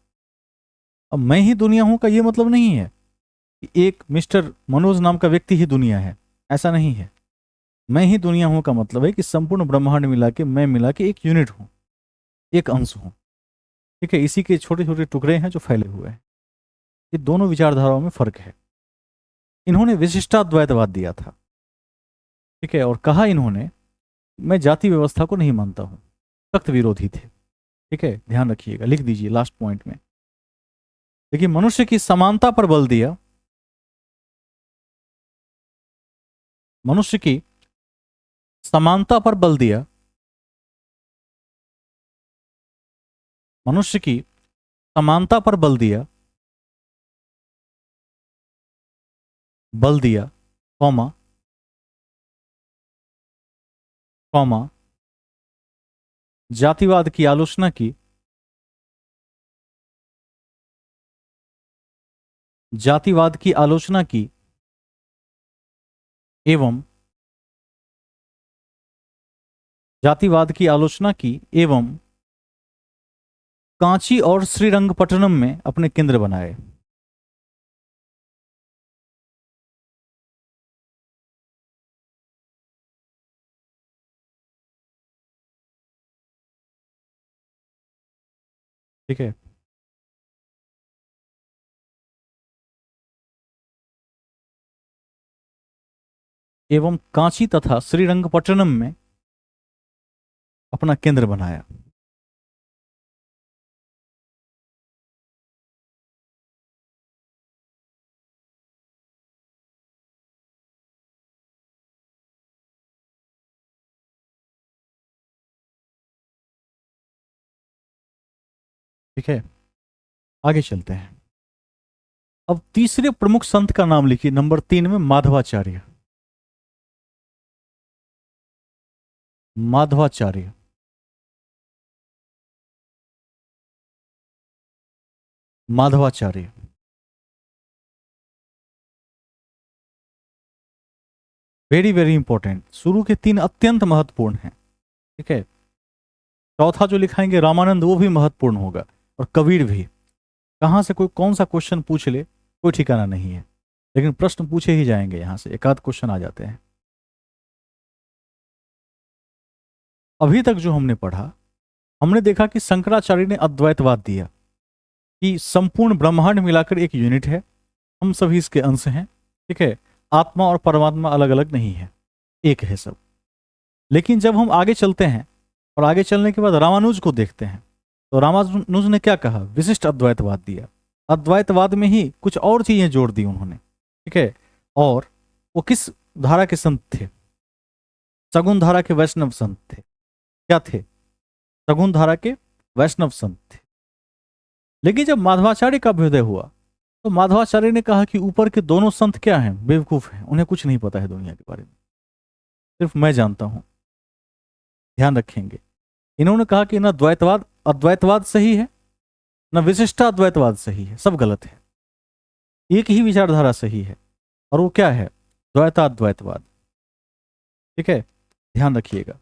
अब मैं ही दुनिया हूं का यह मतलब नहीं है कि एक मिस्टर मनोज नाम का व्यक्ति ही दुनिया है, ऐसा नहीं है। मैं ही दुनिया हूं का मतलब है कि संपूर्ण ब्रह्मांड मिला के, मैं मिला के एक यूनिट हूं, एक अंश हूं, ठीक है। इसी के छोटे छोटे टुकड़े हैं जो फैले हुए हैं। ये दोनों विचारधाराओं में फर्क है। इन्होंने विशिष्टाद्वैतवाद दिया था, ठीक है, और कहा इन्होंने, मैं जाति व्यवस्था को नहीं मानता हूं, सख्त विरोधी थे, ठीक है। ध्यान रखिएगा, लिख दीजिए लास्ट पॉइंट में। देखिए, मनुष्य की समानता पर बल दिया, मनुष्य की समानता पर बल दिया, मनुष्य की समानता पर बल दिया, बल दिया, कौमा कौमा जातिवाद की आलोचना की, जातिवाद की आलोचना की, एवं जातिवाद की आलोचना की एवं कांची और श्रीरंगपट्टनम में अपने केंद्र बनाए। ठीक है। एवं कांची तथा श्रीरंगपट्टनम में अपना केंद्र बनाया। ठीक है, आगे चलते हैं। अब तीसरे प्रमुख संत का नाम लिखिए, नंबर 3 में Madhvacharya. Madhvacharya, Madhvacharya very very important. शुरू के 3 अत्यंत महत्वपूर्ण हैं, ठीक है। चौथा जो लिखाएंगे रामानंद, वो भी महत्वपूर्ण होगा, और कबीर भी। कहां से कोई कौन सा क्वेश्चन पूछ ले, कोई ठिकाना नहीं है, लेकिन प्रश्न पूछे ही जाएंगे, यहां से एक आध क्वेश्चन आ जाते हैं। अभी तक जो हमने पढ़ा, हमने देखा कि शंकराचार्य ने अद्वैतवाद दिया कि संपूर्ण ब्रह्मांड मिलाकर एक यूनिट है, हम सभी इसके अंश हैं, ठीक है। आत्मा और परमात्मा अलग अलग नहीं है, एक है सब। लेकिन जब हम आगे चलते हैं और आगे चलने के बाद रामानुज को देखते हैं, तो रामानुज ने क्या कहा? विशिष्ट अद्वैतवाद दिया। अद्वैतवाद में ही कुछ और चीजें जोड़ दी उन्होंने, ठीक है। और वो किस धारा के संत थे? सगुण धारा के वैष्णव संत थे। क्या थे? सगुण धारा के वैष्णव संत थे। लेकिन जब माधवाचार्य का अभ्युदय हुआ, तो माधवाचार्य ने कहा कि ऊपर के दोनों संत क्या हैं? बेवकूफ हैं, उन्हें कुछ नहीं पता है दुनिया के बारे में, सिर्फ मैं जानता हूं। ध्यान रखेंगे, इन्होंने कहा कि ना द्वैतवाद अद्वैतवाद सही है, ना विशिष्टाद्वैतवाद सही है, सब गलत है। एक ही विचारधारा सही है, और वो क्या है? द्वैताद्वैतवाद, ठीक है। ध्यान रखिएगा,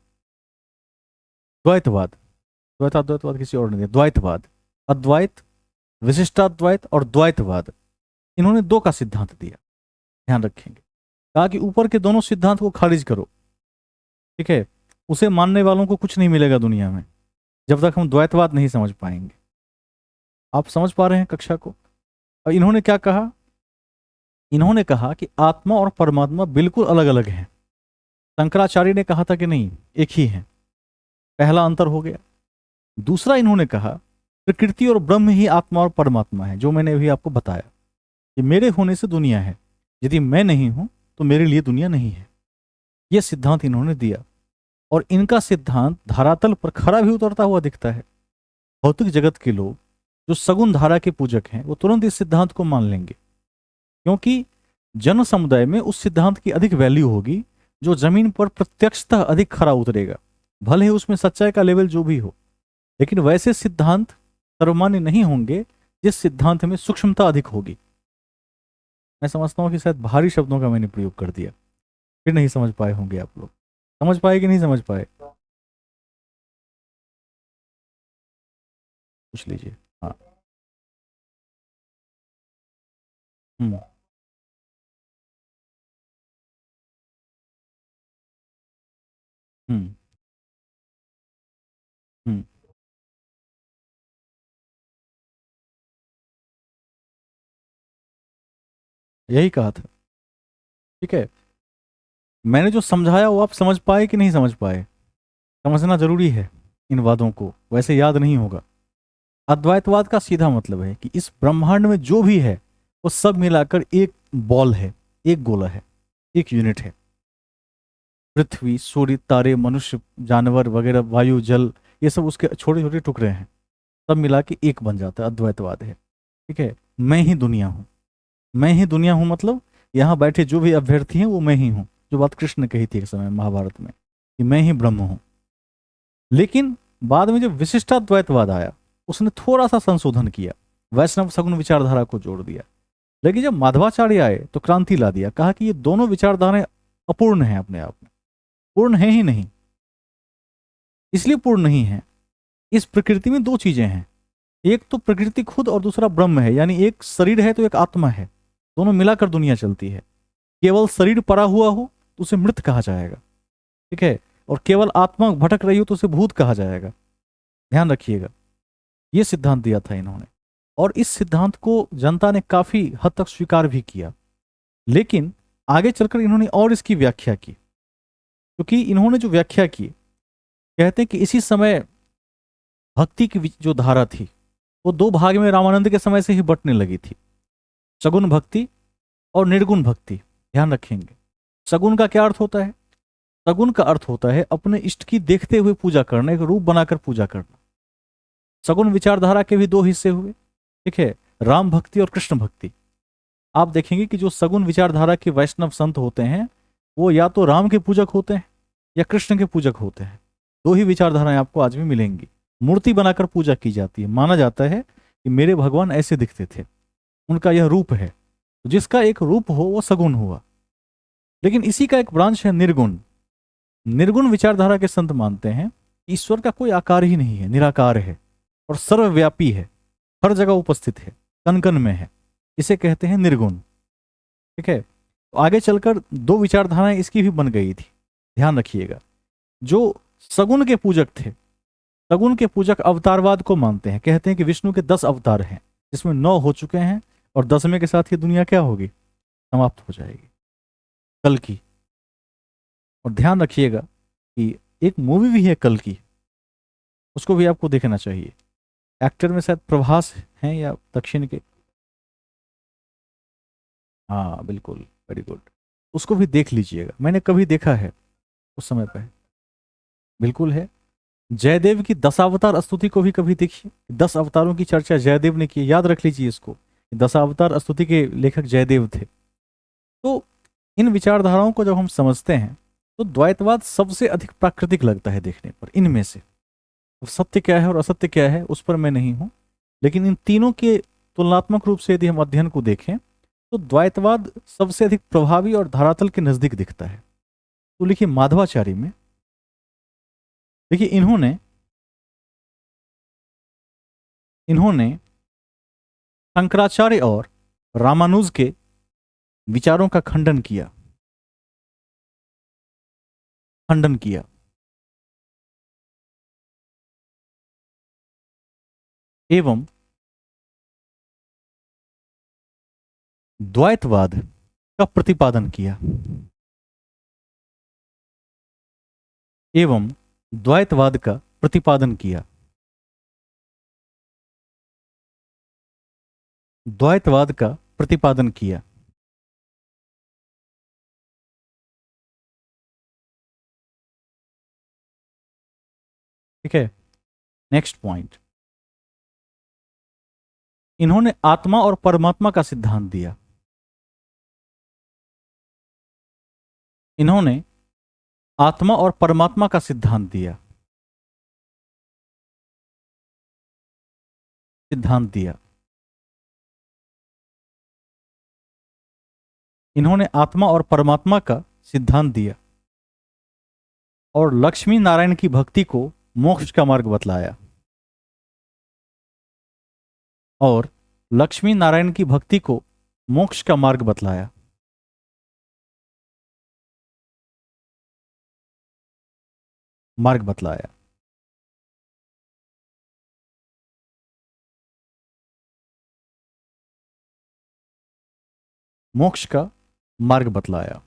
द्वैतवाद, द्वैताद्वैतवाद किसी और ने दिया, द्वैतवाद, अद्वैत, विशिष्टाद्वैत और द्वैतवाद, इन्होंने 2 का सिद्धांत दिया। ध्यान रखेंगे, कहा कि ऊपर के दोनों सिद्धांत को खारिज करो, ठीक है। उसे मानने वालों को कुछ नहीं मिलेगा दुनिया में, जब तक हम द्वैतवाद नहीं समझ पाएंगे। आप समझ पा रहे हैं कक्षा को? और इन्होंने क्या कहा इन्होंने कहा कि आत्मा और परमात्मा बिल्कुल अलग अलग हैं। शंकराचार्य ने कहा था कि नहीं, एक ही है। पहला अंतर हो गया। दूसरा, इन्होंने कहा प्रकृति और ब्रह्म ही आत्मा और परमात्मा है, जो मैंने अभी आपको बताया कि मेरे होने से दुनिया है, यदि मैं नहीं हूं तो मेरे लिए दुनिया नहीं है। यह सिद्धांत इन्होंने दिया, और इनका सिद्धांत धरातल पर खरा भी उतरता हुआ दिखता है। भौतिक जगत के लोग जो सगुण धारा के पूजक हैं वो तुरंत इस सिद्धांत को मान लेंगे, क्योंकि जन समुदाय में उस सिद्धांत की अधिक वैल्यू होगी जो जमीन पर प्रत्यक्षतः अधिक खरा उतरेगा, भले ही उसमें सच्चाई का लेवल जो भी हो। लेकिन वैसे सिद्धांत सर्वमान्य नहीं होंगे जिस सिद्धांत में सूक्ष्मता अधिक होगी। मैं समझता हूं कि शायद भारी शब्दों का मैंने प्रयोग कर दिया, फिर नहीं समझ पाए होंगे आप लोग। समझ पाए कि नहीं समझ पाए, पूछ लीजिए। हाँ। हम्म। हम्म। हम्म। यही कहा था। ठीक है, मैंने जो समझाया वो आप समझ पाए कि नहीं समझ पाए? समझना जरूरी है इन वादों को, वैसे याद नहीं होगा। अद्वैतवाद का सीधा मतलब है कि इस ब्रह्मांड में जो भी है वो सब मिलाकर एक बॉल है, एक गोला है, एक यूनिट है। पृथ्वी, सूर्य, तारे, मनुष्य, जानवर वगैरह, वायु, जल, ये सब उसके छोटे छोटे टुकड़े हैं, सब मिला के एक बन जाता है, अद्वैतवाद है। ठीक है, मैं ही दुनिया हूं। मैं ही दुनिया हूं मतलब यहां बैठे जो भी अभ्यर्थी हैं वो मैं ही हूं, जो बात कृष्ण ने कही थी एक समय महाभारत में कि मैं ही ब्रह्म हूं। लेकिन बाद में जब विशिष्टाद्वैतवाद आया उसने थोड़ा सा संशोधन किया, वैष्णव सगुण विचारधारा को जोड़ दिया। लेकिन जब माधवाचार्य आए तो क्रांति ला दिया, कहा कि ये दोनों विचारधाराएं अपूर्ण हैं, अपने आप में पूर्ण है ही नहीं। इसलिए पूर्ण नहीं है, इस प्रकृति में दो चीजें हैं, एक तो प्रकृति खुद और दूसरा ब्रह्म है, यानी एक शरीर है तो एक आत्मा है, दोनों मिलाकर दुनिया चलती है। केवल शरीर पड़ा हुआ हो तो उसे मृत कहा जाएगा। ठीक है, और केवल आत्मा भटक रही हो तो उसे भूत कहा जाएगा। ध्यान रखिएगा, यह सिद्धांत दिया था इन्होंने, और इस सिद्धांत को जनता ने काफी हद तक स्वीकार भी किया। लेकिन आगे चलकर इन्होंने और इसकी व्याख्या की, क्योंकि इन्होंने जो व्याख्या की, कहते हैं कि इसी समय भक्ति की जो धारा थी वो दो भाग में रामानंद के समय से ही बंटने लगी थी, सगुण भक्ति और निर्गुण भक्ति। ध्यान रखेंगे, सगुण का क्या अर्थ होता है? सगुण का अर्थ होता है अपने इष्ट की देखते हुए पूजा करना, एक रूप बनाकर पूजा करना। सगुण विचारधारा के भी दो हिस्से हुए, ठीक है, राम भक्ति और कृष्ण भक्ति। आप देखेंगे कि जो सगुण विचारधारा के वैष्णव संत होते हैं वो या तो राम के पूजक होते हैं या कृष्ण के पूजक होते हैं। दो ही विचारधाराएं आपको आज भी मिलेंगी। मूर्ति बनाकर पूजा की जाती है, माना जाता है कि मेरे भगवान ऐसे दिखते थे, उनका यह रूप है। तो जिसका एक रूप हो वो सगुण हुआ। लेकिन इसी का एक ब्रांच है निर्गुण। निर्गुण विचारधारा के संत मानते हैं ईश्वर का कोई आकार ही नहीं है, निराकार है और सर्वव्यापी है, हर जगह उपस्थित है, कण कण में है। इसे कहते हैं निर्गुण। ठीक है, तो आगे चलकर दो विचारधाराएं इसकी भी बन गई थी। ध्यान रखिएगा, जो सगुण के पूजक थे, सगुण के पूजक अवतारवाद को मानते हैं, कहते हैं कि विष्णु के 10 अवतार हैं, जिसमें 9 हो चुके हैं और 10वें के साथ ये दुनिया क्या होगी, समाप्त हो जाएगी, कल की। और ध्यान रखिएगा कि एक मूवी भी है कल की, उसको भी आपको देखना चाहिए। एक्टर में शायद प्रभास हैं या दक्षिण के। हाँ बिल्कुल, वेरी गुड। उसको भी देख लीजिएगा, मैंने कभी देखा है उस समय पे। बिल्कुल है। जयदेव की 10 अवतार स्तुति को भी कभी देखिए, 10 अवतारों की चर्चा जयदेव ने की, याद रख लीजिए इसको। 10 अवतार स्तुति के लेखक जयदेव थे। तो इन विचारधाराओं को जब हम समझते हैं तो द्वैतवाद सबसे अधिक प्राकृतिक लगता है देखने पर इनमें से। अब सत्य क्या है और असत्य क्या है उस पर मैं नहीं हूं, लेकिन इन तीनों के तुलनात्मक रूप से यदि हम अध्ययन को देखें तो द्वैतवाद सबसे अधिक प्रभावी और धरातल के नजदीक दिखता है। तो लिखिए माधवाचार्य में, देखिए इन्होंने इन्होंने शंकराचार्य और रामानुज के विचारों का खंडन किया। एवं द्वैतवाद का प्रतिपादन किया एवं द्वैतवाद का प्रतिपादन किया। द्वैतवाद का प्रतिपादन किया। ठीक है, नेक्स्ट पॉइंट, इन्होंने आत्मा और परमात्मा का सिद्धांत दिया। इन्होंने आत्मा और परमात्मा का सिद्धांत दिया। सिद्धांत दिया। इन्होंने आत्मा और परमात्मा का सिद्धांत दिया और लक्ष्मी नारायण की भक्ति को मोक्ष का मार्ग बतलाया। और लक्ष्मी नारायण की भक्ति को मोक्ष का मार्ग बतलाया। मार्ग बतलाया। मोक्ष का मार्ग बतलाया।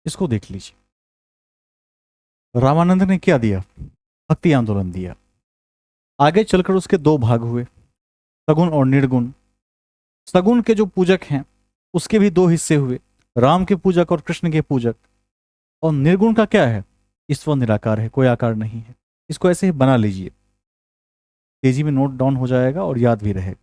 इसको देख लीजिए, रामानंद ने क्या दिया? भक्ति आंदोलन दिया। आगे चलकर उसके दो भाग हुए, सगुण और निर्गुण। सगुण के जो पूजक हैं उसके भी दो हिस्से हुए, राम के पूजक और कृष्ण के पूजक। और निर्गुण का क्या है? ईश्वर निराकार है, कोई आकार नहीं है। इसको ऐसे ही बना लीजिए, तेजी में नोट डाउन हो जाएगा और याद भी रहेगा।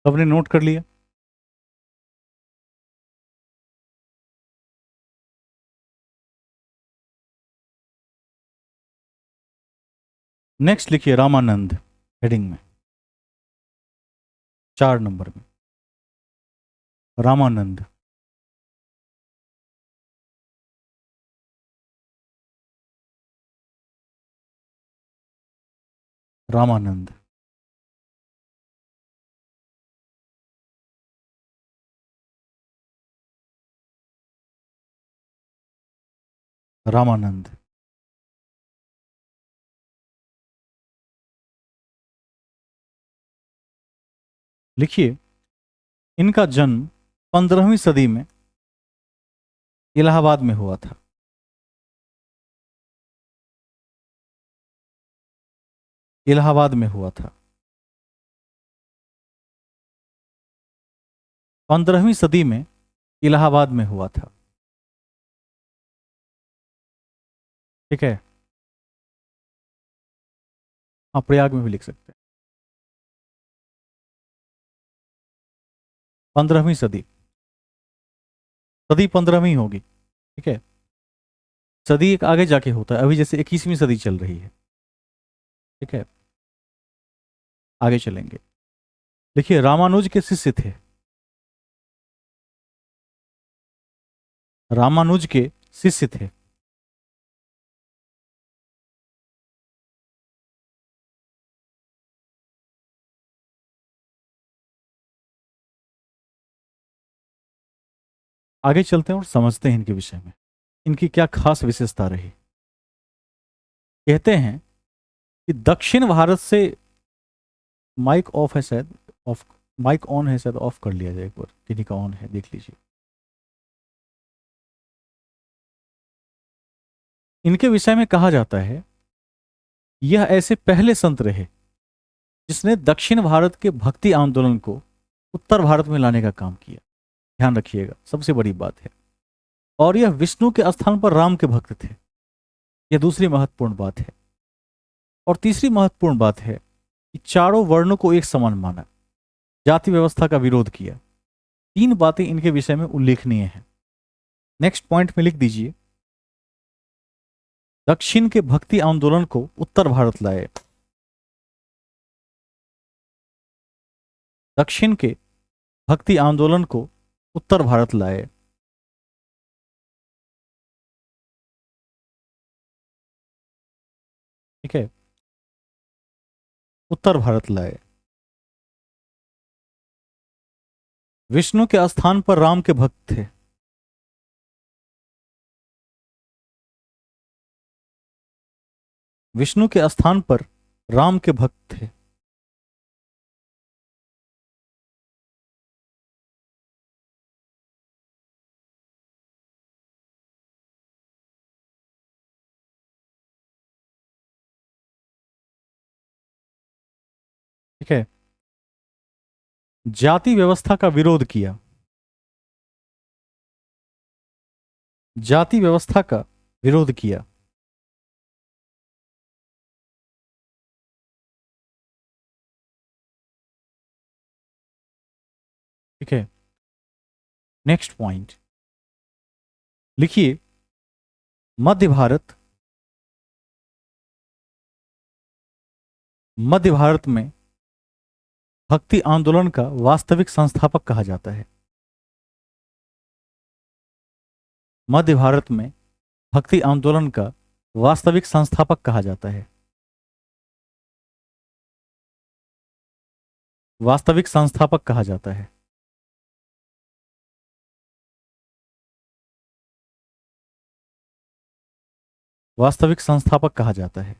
सबने नोट कर लिया? नेक्स्ट लिखिए रामानंद हेडिंग में, 4 नंबर में रामानंद। रामानंद। रामानंद। लिखिए, इनका जन्म 15वीं सदी में इलाहाबाद में हुआ था। इलाहाबाद में हुआ था। 15वीं सदी में इलाहाबाद में हुआ था। ठीक है, हाँ प्रयाग में भी लिख सकते हैं। 15वीं सदी, सदी 15वीं होगी। ठीक है, सदी एक आगे जाके होता है, अभी जैसे 21वीं सदी चल रही है। ठीक है, आगे चलेंगे। देखिए, रामानुज के शिष्य थे। रामानुज के शिष्य थे। आगे चलते हैं और समझते हैं इनके विषय में, इनकी क्या खास विशेषता रही। कहते हैं कि दक्षिण भारत से, माइक ऑफ है शायद, ऑफ, माइक ऑन है शायद, ऑफ कर लिया जाए एक बार, किन्हीं का ऑन है देख लीजिए। इनके विषय में कहा जाता है, यह ऐसे पहले संत रहे जिसने दक्षिण भारत के भक्ति आंदोलन को उत्तर भारत में लाने का काम किया। ध्यान रखिएगा, सबसे बड़ी बात है। और यह विष्णु के स्थान पर राम के भक्त थे। यह दूसरी महत्वपूर्ण बात है। और तीसरी महत्वपूर्ण बात है कि चारों वर्णों को एक समान माना, जाति व्यवस्था का विरोध किया। तीन बातें इनके विषय में उल्लेखनीय हैं। नेक्स्ट पॉइंट में लिख दीजिए, दक्षिण के भक्ति आंदोलन को उत्तर भारत लाए। दक्षिण के भक्ति आंदोलन को उत्तर भारत लाए। ठीक है, उत्तर भारत लाए। विष्णु के स्थान पर राम के भक्त थे। विष्णु के स्थान पर राम के भक्त थे। ठीक है, जाति व्यवस्था का विरोध किया। जाति व्यवस्था का विरोध किया। ठीक है, नेक्स्ट पॉइंट लिखिए, मध्य भारत, मध्य भारत में भक्ति आंदोलन का वास्तविक संस्थापक कहा जाता है। मध्य भारत में भक्ति आंदोलन का वास्तविक संस्थापक कहा जाता है। वास्तविक संस्थापक कहा जाता है। वास्तविक संस्थापक कहा जाता है।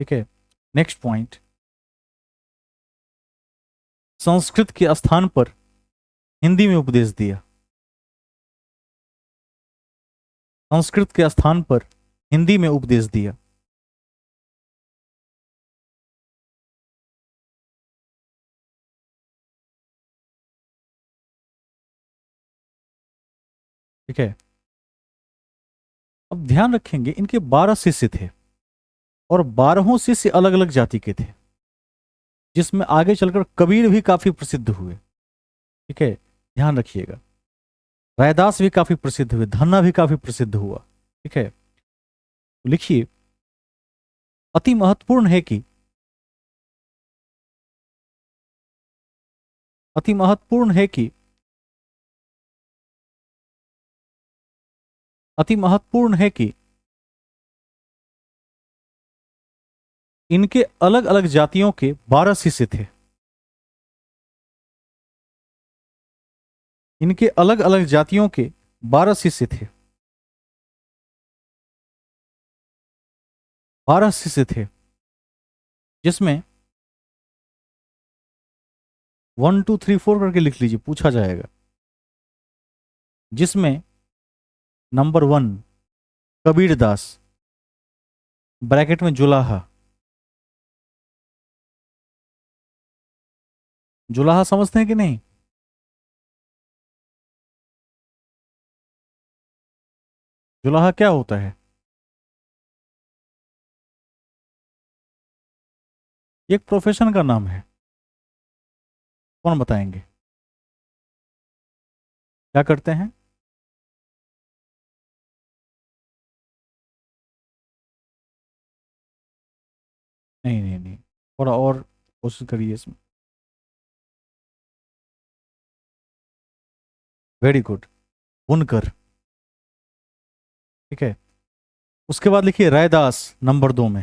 ठीक है, नेक्स्ट पॉइंट, संस्कृत के स्थान पर हिंदी में उपदेश दिया। संस्कृत के स्थान पर हिंदी में उपदेश दिया। ठीक है, अब ध्यान रखेंगे, इनके 12 शिष्य थे और 12 शिष्य अलग अलग जाति के थे, जिसमें आगे चलकर कबीर भी काफी प्रसिद्ध हुए। ठीक है, ध्यान रखिएगा, रैदास भी काफी प्रसिद्ध हुए, धन्ना भी काफी प्रसिद्ध हुआ। ठीक है, तो लिखिए, अति महत्वपूर्ण है कि, अति महत्वपूर्ण है कि, अति महत्वपूर्ण है कि इनके अलग अलग जातियों के 12 शिष्य थे। इनके अलग अलग जातियों के 12 शिष्य थे। 12 शिष्य थे, जिसमें 1 2 3 4 करके लिख लीजिए, पूछा जाएगा। जिसमें नंबर 1 कबीर दास, ब्रैकेट में जुलाहा। जुलाहा समझते हैं कि नहीं? जुलाहा क्या होता है? ये एक प्रोफेशन का नाम है। कौन बताएंगे क्या करते हैं? नहीं नहीं नहीं, थोड़ा और कोशिश करिए इसमें। वेरी गुड, बुनकर। ठीक है, उसके बाद लिखिए रैदास नंबर 2 में।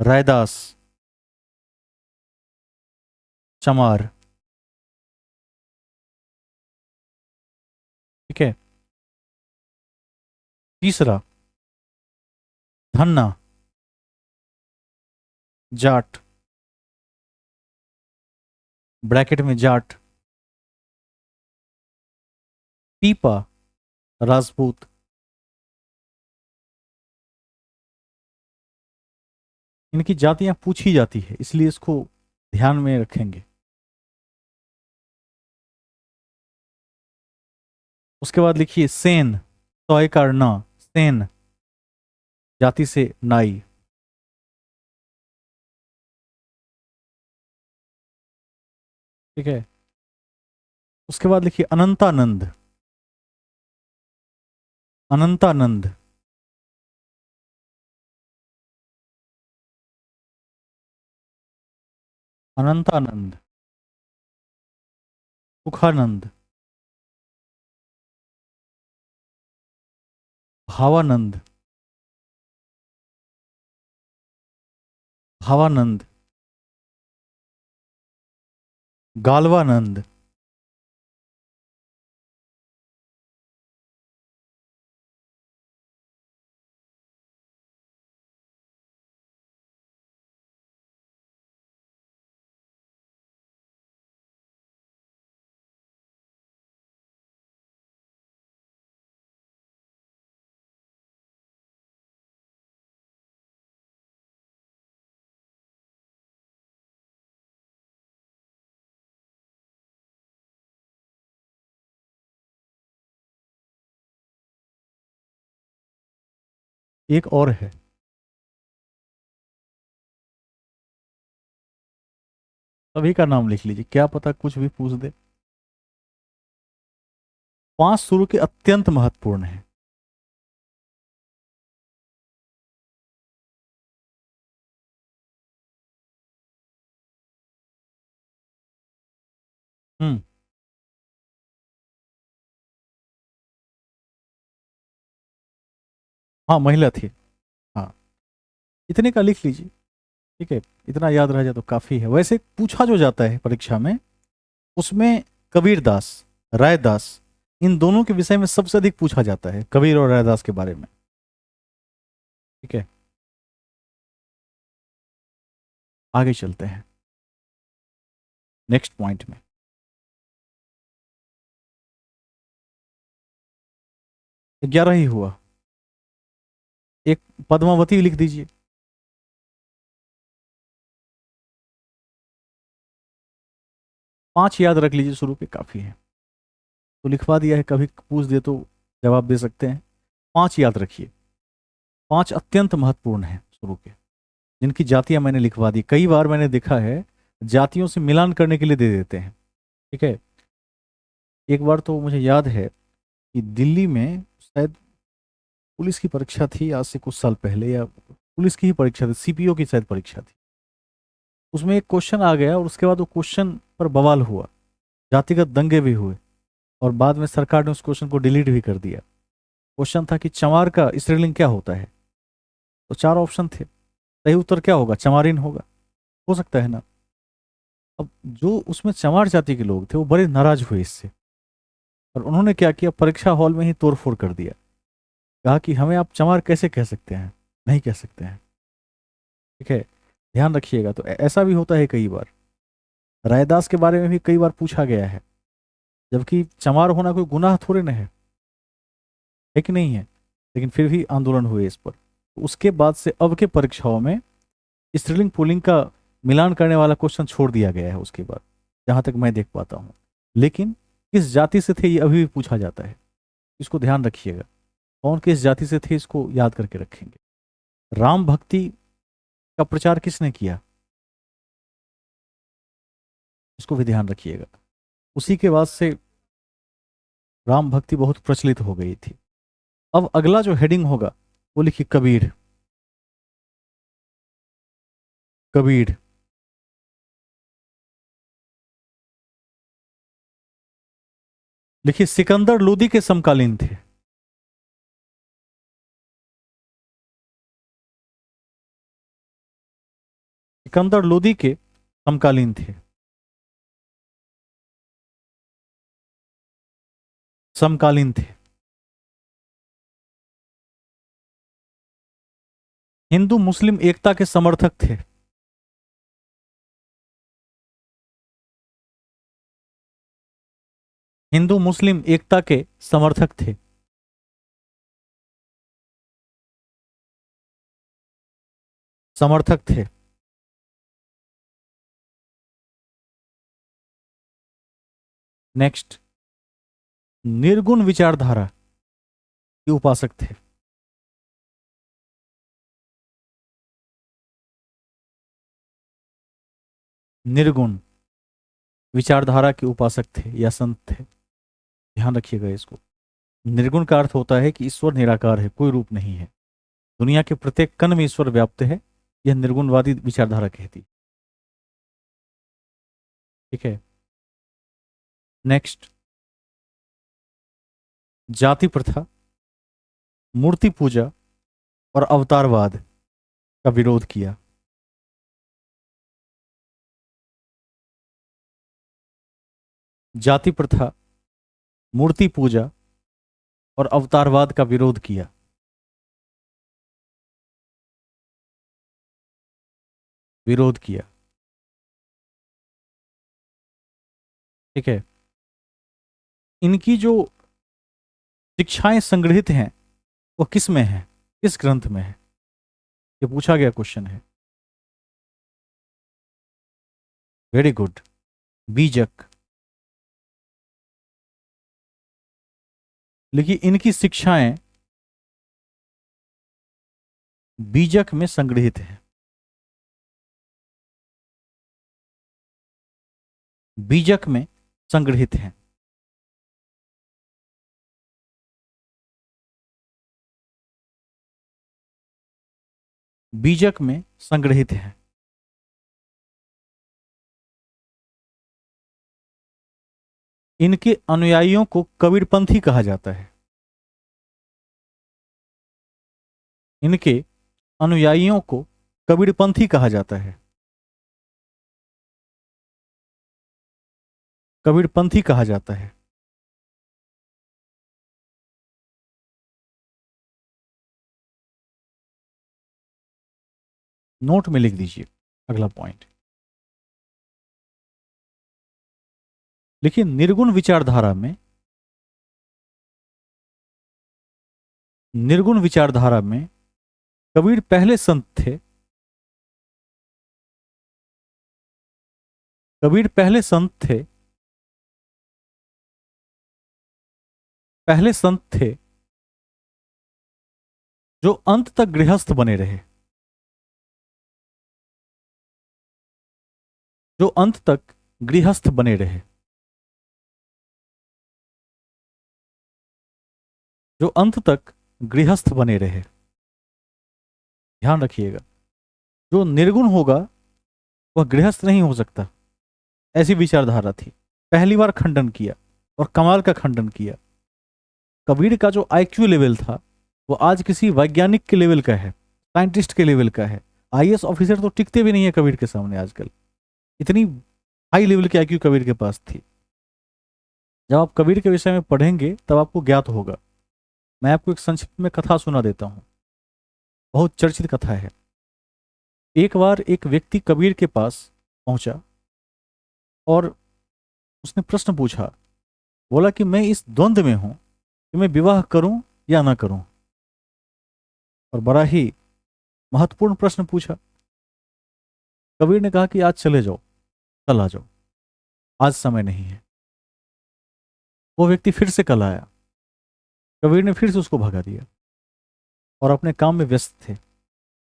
रैदास, चमार। ठीक है। तीसरा, धन्ना, जाट, ब्रैकेट में जाट, पीपा, राजपूत। इनकी जातियां पूछी जाती है, इसलिए इसको ध्यान में रखेंगे। उसके बाद लिखिए सेन, तोय करना, सेन, जाति से नाई। ठीक है। उसके बाद लिखिए अनंतानंद, अनंतानंद, अनंतानंद, सुखानंद, भावानंद, भावानंद, गालवानंद, एक और है। सभी का नाम लिख लीजिए, क्या पता कुछ भी पूछ दे। 5 शुरू के अत्यंत महत्वपूर्ण है। हम्म। हाँ, महिला थी। हाँ, इतने का लिख लीजिए। ठीक है, इतना याद रह जाए तो काफी है। वैसे पूछा जो जाता है परीक्षा में, उसमें कबीर दास, रायदास, इन दोनों के विषय में सबसे अधिक पूछा जाता है, कबीर और रायदास के बारे में। ठीक है, आगे चलते हैं नेक्स्ट पॉइंट में। 11 ही हुआ। एक पद्मावती लिख दीजिए। 5 याद रख लीजिए, शुरू पे काफी है। तो लिखवा दिया है, कभी पूछ दे तो जवाब दे सकते हैं। 5 याद रखिए। 5 अत्यंत महत्वपूर्ण है शुरू के, जिनकी जातियां मैंने लिखवा दी। कई बार मैंने देखा है जातियों से मिलान करने के लिए दे देते हैं। ठीक है। एक बार तो मुझे याद है कि दिल्ली में शायद पुलिस की परीक्षा थी, आज से कुछ साल पहले, या पुलिस की ही परीक्षा थी, सीपीओ की शायद परीक्षा थी। उसमें एक क्वेश्चन आ गया और उसके बाद वो क्वेश्चन पर बवाल हुआ, जातिगत दंगे भी हुए, और बाद में सरकार ने उस क्वेश्चन को डिलीट भी कर दिया। क्वेश्चन था कि चमार का स्त्रीलिंग क्या होता है। तो 4 ऑप्शन थे, सही उत्तर क्या होगा? चमारिन होगा। हो सकता है ना। अब जो उसमें चमार जाति के लोग थे वो बड़े नाराज हुए इससे, और उन्होंने क्या किया, परीक्षा हॉल में ही तोड़फोड़ कर दिया। कहा कि हमें आप चमार कैसे कह सकते हैं, नहीं कह सकते हैं। ठीक है, ध्यान रखिएगा। तो ऐसा भी होता है कई बार। रायदास के बारे में भी कई बार पूछा गया है, जबकि चमार होना कोई गुनाह थोड़े ना है कि नहीं है। लेकिन फिर भी आंदोलन हुए इस पर। उसके बाद से अब के परीक्षाओं में स्त्रीलिंग पुल्लिंग का मिलान करने वाला क्वेश्चन छोड़ दिया गया है उसके बाद, जहां तक मैं देख पाता हूं। लेकिन किस जाति से थे ये अभी भी पूछा जाता है, इसको ध्यान रखिएगा। कौन किस जाति से थे इसको याद करके रखेंगे। राम भक्ति का प्रचार किसने किया, इसको भी ध्यान रखिएगा। उसी के बाद से राम भक्ति बहुत प्रचलित हो गई थी। अब अगला जो हेडिंग होगा वो लिखिए कबीर, कबीर। लिखिए सिकंदर लोदी के समकालीन थे। सिकंदर लोदी के समकालीन थे। समकालीन थे। हिंदू मुस्लिम एकता के समर्थक थे। हिंदू मुस्लिम एकता के समर्थक थे। समर्थक थे। नेक्स्ट, निर्गुण विचारधारा के उपासक थे। निर्गुण विचारधारा के उपासक थे या संत थे। ध्यान रखिएगा इसको। निर्गुण का अर्थ होता है कि ईश्वर निराकार है, कोई रूप नहीं है, दुनिया के प्रत्येक कण में ईश्वर व्याप्त है। यह निर्गुणवादी विचारधारा कहती। ठीक है। नेक्स्ट, जाति प्रथा, मूर्ति पूजा और अवतारवाद का विरोध किया। जाति प्रथा, मूर्ति पूजा और अवतारवाद का विरोध किया। विरोध किया। ठीक है। इनकी जो शिक्षाएं संग्रहित हैं वो किस में है, किस ग्रंथ में है, ये पूछा गया क्वेश्चन है। वेरी गुड, बीजक। लेकिन इनकी शिक्षाएं बीजक में संग्रहित है। बीजक में संग्रहित है। बीजक में संग्रहित है। इनके अनुयायियों को कबीरपंथी कहा जाता है। इनके अनुयायियों को कबीरपंथी कहा जाता है। कबीरपंथी कहा जाता है। नोट में लिख दीजिए अगला पॉइंट। लेकिन निर्गुण विचारधारा में, निर्गुण विचारधारा में कबीर पहले संत थे। कबीर पहले संत थे। पहले संत थे जो अंत तक गृहस्थ बने रहे। जो अंत तक गृहस्थ बने रहे। जो अंत तक गृहस्थ बने रहे। ध्यान रखिएगा, जो निर्गुण होगा वह गृहस्थ नहीं हो सकता, ऐसी विचारधारा थी। पहली बार खंडन किया और कमाल का खंडन किया। कबीर का जो आईक्यू लेवल था वो आज किसी वैज्ञानिक के लेवल का है, साइंटिस्ट के लेवल का है। आईएएस ऑफिसर तो टिकते भी नहीं है कबीर के सामने आजकल, इतनी हाई लेवल की आईक्यू कबीर के पास थी। जब आप कबीर के विषय में पढ़ेंगे तब आपको ज्ञात होगा। मैं आपको एक संक्षिप्त में कथा सुना देता हूं, बहुत चर्चित कथा है। एक बार एक व्यक्ति कबीर के पास पहुंचा और उसने प्रश्न पूछा। बोला कि मैं इस द्वंद्व में हूं कि मैं विवाह करूं या ना करूं। और बड़ा ही महत्वपूर्ण प्रश्न पूछा। कबीर ने कहा कि आज चले जाओ, कल आ जाओ, आज समय नहीं है। वो व्यक्ति फिर से कल आया। कबीर ने फिर से उसको भगा दिया और अपने काम में व्यस्त थे,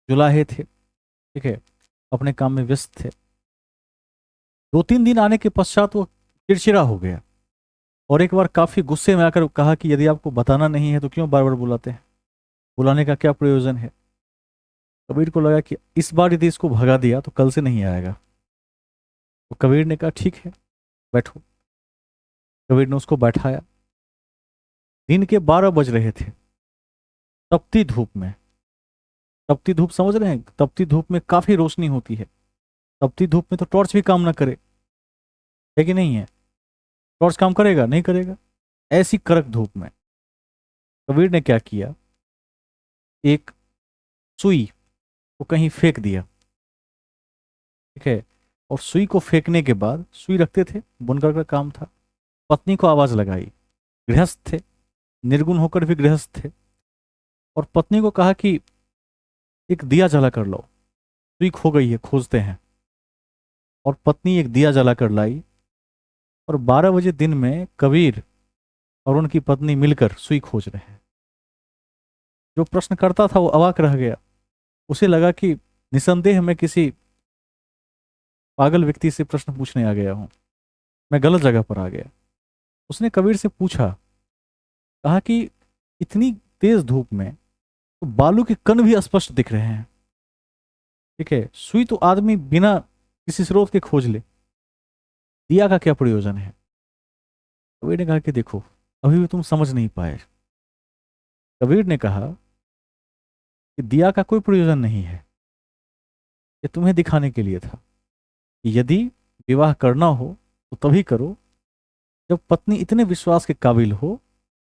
जुलाहे थे। ठीक है, अपने काम में व्यस्त थे। 2-3 दिन आने के पश्चात वो चिड़चिड़ा हो गया और एक बार काफी गुस्से में आकर कहा कि यदि आपको बताना नहीं है तो क्यों बार बार बुलाते हैं, बुलाने का क्या प्रयोजन है। कबीर को लगा कि इस बार यदि इसको भगा दिया तो कल से नहीं आएगा। तो कबीर ने कहा ठीक है बैठो। कबीर ने उसको बैठाया। दिन के 12 बज रहे थे, तपती धूप में। तपती धूप समझ रहे हैं, तपती धूप में काफी रोशनी होती है। तपती धूप में तो टॉर्च भी काम ना करे, है कि नहीं है। टॉर्च काम करेगा, नहीं करेगा। ऐसी कड़क धूप में कबीर ने क्या किया, एक सुई को कहीं फेंक दिया। ठीक है। और सुई को फेंकने के बाद, सुई रखते थे, बुनकर का काम था, पत्नी को आवाज लगाई। गृहस्थ थे, निर्गुण होकर भी गृहस्थ थे। और पत्नी को कहा कि एक दिया जला कर लो, सुई खो गई है, खोजते हैं। और पत्नी एक दिया जला कर लाई। और 12 बजे दिन में कबीर और उनकी पत्नी मिलकर सुई खोज रहे हैं। जो प्रश्न करता था वो अवाक रह गया। उसे लगा कि निसंदेह मैं किसी पागल व्यक्ति से प्रश्न पूछने आ गया हूं, मैं गलत जगह पर आ गया। उसने कबीर से पूछा, कहा कि इतनी तेज धूप में तो बालू के कण भी स्पष्ट दिख रहे हैं। ठीक है, सुई तो आदमी बिना किसी स्रोत के खोज ले, दिया का क्या प्रयोजन है? कबीर ने कहा कि देखो, अभी भी तुम समझ नहीं पाए। कबीर ने कहा कि दिया का कोई प्रयोजन नहीं है, ये तुम्हें दिखाने के लिए था कि यदि विवाह करना हो तो तभी करो जब पत्नी इतने विश्वास के काबिल हो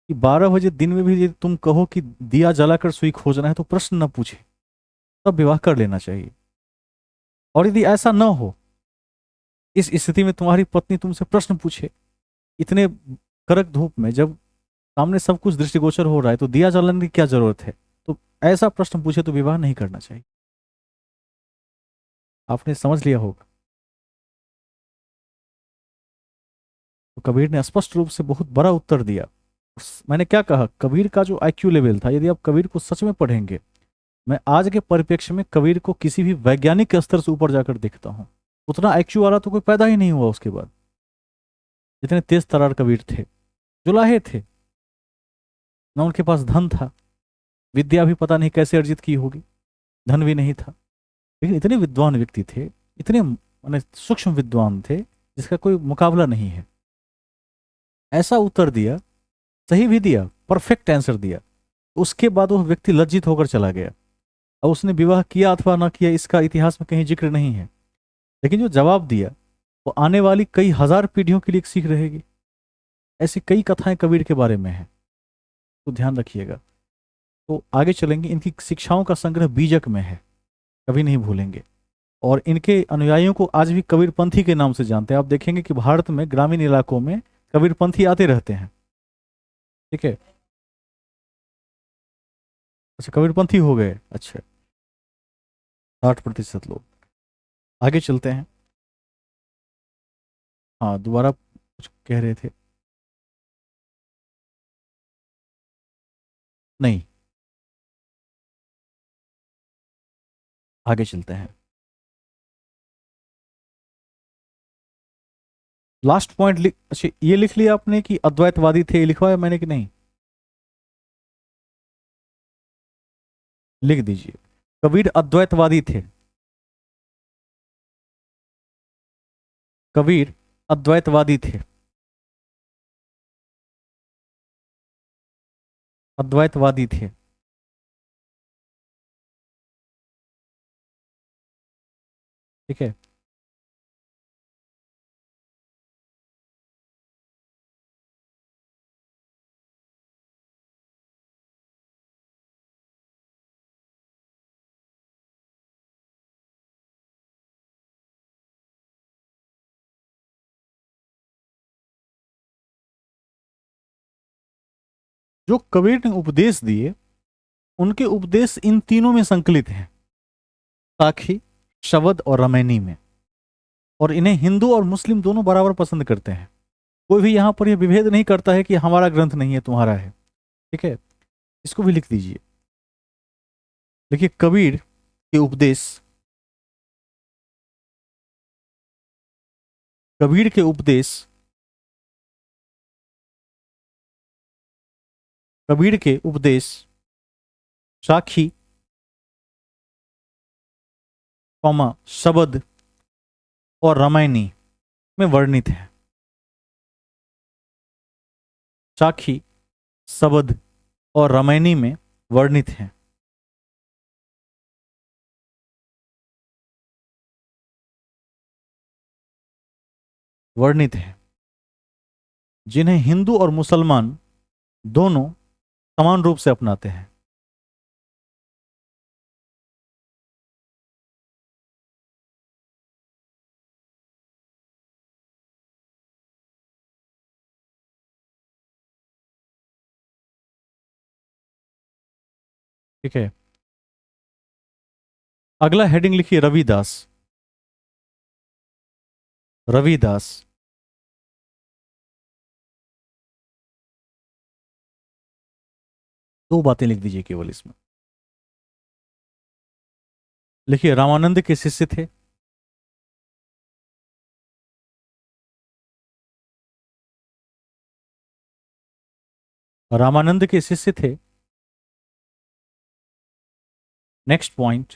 कि 12 बजे दिन में भी यदि तुम कहो कि दिया जलाकर सुई खोजना है तो प्रश्न न पूछे, तब विवाह कर लेना चाहिए। और यदि ऐसा न हो, इस स्थिति में तुम्हारी पत्नी तुमसे प्रश्न पूछे इतने कड़क धूप में, जब सामने सब कुछ दृष्टिगोचर हो रहा है, तो दिया जलाने की क्या जरूरत है? तो ऐसा प्रश्न पूछे तो विवाह नहीं करना चाहिए। आपने समझ लिया होगा। तो कबीर ने स्पष्ट रूप से बहुत बड़ा उत्तर दिया। मैंने क्या कहा, कबीर का जो आईक्यू लेवल था, यदि आप कबीर को सच में पढ़ेंगे, मैं आज के परिप्रेक्ष्य में कबीर को किसी भी वैज्ञानिक स्तर से ऊपर जाकर देखता हूं। उतना आईक्यू वाला तो कोई पैदा ही नहीं हुआ उसके बाद, जितने तेज तरार कबीर थे, जुलाहे थे। ना उनके पास धन था, विद्या भी पता नहीं कैसे अर्जित की होगी, धन भी नहीं था, लेकिन इतने विद्वान व्यक्ति थे, इतने माने सूक्ष्म विद्वान थे, जिसका कोई मुकाबला नहीं है। ऐसा उत्तर दिया, सही भी दिया, परफेक्ट आंसर दिया। उसके बाद वह व्यक्ति लज्जित होकर चला गया। अब उसने विवाह किया अथवा ना किया, इसका इतिहास में कहीं जिक्र नहीं है, लेकिन जो जवाब दिया वो आने वाली कई हजार पीढ़ियों के लिए एक सीख रहेगी। ऐसी कई कथाएं कबीर के बारे में है, तो ध्यान रखिएगा। तो आगे चलेंगे, इनकी शिक्षाओं का संग्रह बीजक में है, कभी नहीं भूलेंगे। और इनके अनुयायियों को आज भी कबीरपंथी के नाम से जानते हैं। आप देखेंगे कि भारत में ग्रामीण इलाकों में कबीरपंथी आते रहते हैं। ठीक है। अच्छा, कबीरपंथी हो गए, अच्छा, 60% लोग। आगे चलते हैं। हाँ, दोबारा कुछ कह रहे थे? नहीं, आगे चलते हैं। लास्ट पॉइंट लिख, अच्छा ये लिख लिया आपने कि अद्वैतवादी थे, ये लिखवाया मैंने कि नहीं? लिख दीजिए, कबीर अद्वैतवादी थे। कबीर अद्वैतवादी थे। अद्वैतवादी थे। ठीक है। जो कबीर ने उपदेश दिए, उनके उपदेश इन तीनों में संकलित हैं, साखी, शबद और रामायणी में। और इन्हें हिंदू और मुस्लिम दोनों बराबर पसंद करते हैं। कोई भी यहां पर यह विभेद नहीं करता है कि हमारा ग्रंथ नहीं है, तुम्हारा है। ठीक है, इसको भी लिख दीजिए। देखिए, कबीर के उपदेश, कबीर के उपदेश, कबीर के उपदेश साखी, कौमा, शबद और रामायणी में वर्णित है। साखी, शबद और रामायणी में वर्णित है। वर्णित है। जिन्हें हिंदू और मुसलमान दोनों समान रूप से अपनाते हैं। ठीक है, अगला हेडिंग लिखिए रविदास। रविदास, दो बातें लिख दीजिए केवल इसमें। लिखिए रामानंद के शिष्य थे। रामानंद के शिष्य थे। नेक्स्ट पॉइंट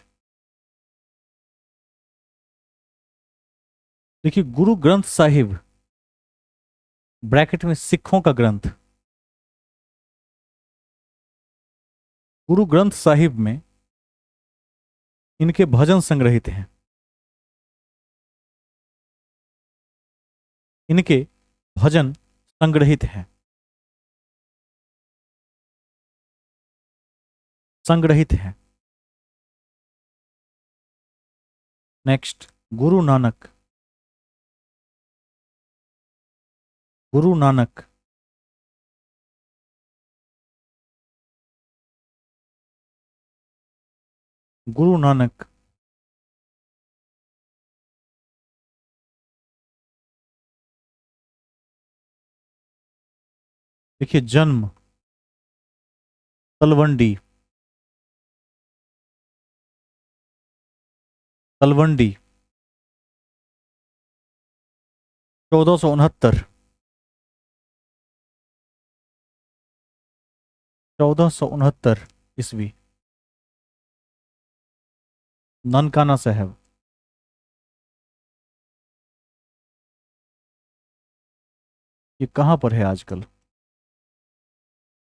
देखिए, गुरु ग्रंथ साहिब, ब्रैकेट में सिखों का ग्रंथ, गुरु ग्रंथ साहिब में इनके भजन संग्रहित हैं। इनके भजन संग्रहित हैं। संग्रहित हैं। नेक्स्ट, गुरु नानक। गुरु नानक, गुरु नानक देखिए, जन्म तलवंडी। तलवंडी 1469। 1469 ईस्वी। ननकाना साहब, ये कहां पर है आजकल?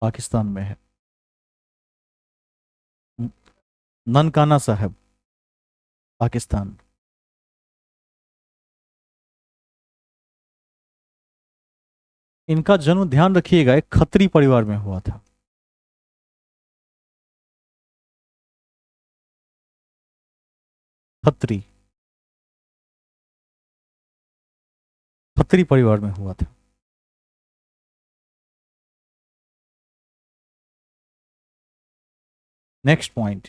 पाकिस्तान में है। ननकाना साहब, पाकिस्तान। इनका जन्म, ध्यान रखिएगा, एक खत्री परिवार में हुआ था। खत्री, खत्री परिवार में हुआ था। नेक्स्ट पॉइंट,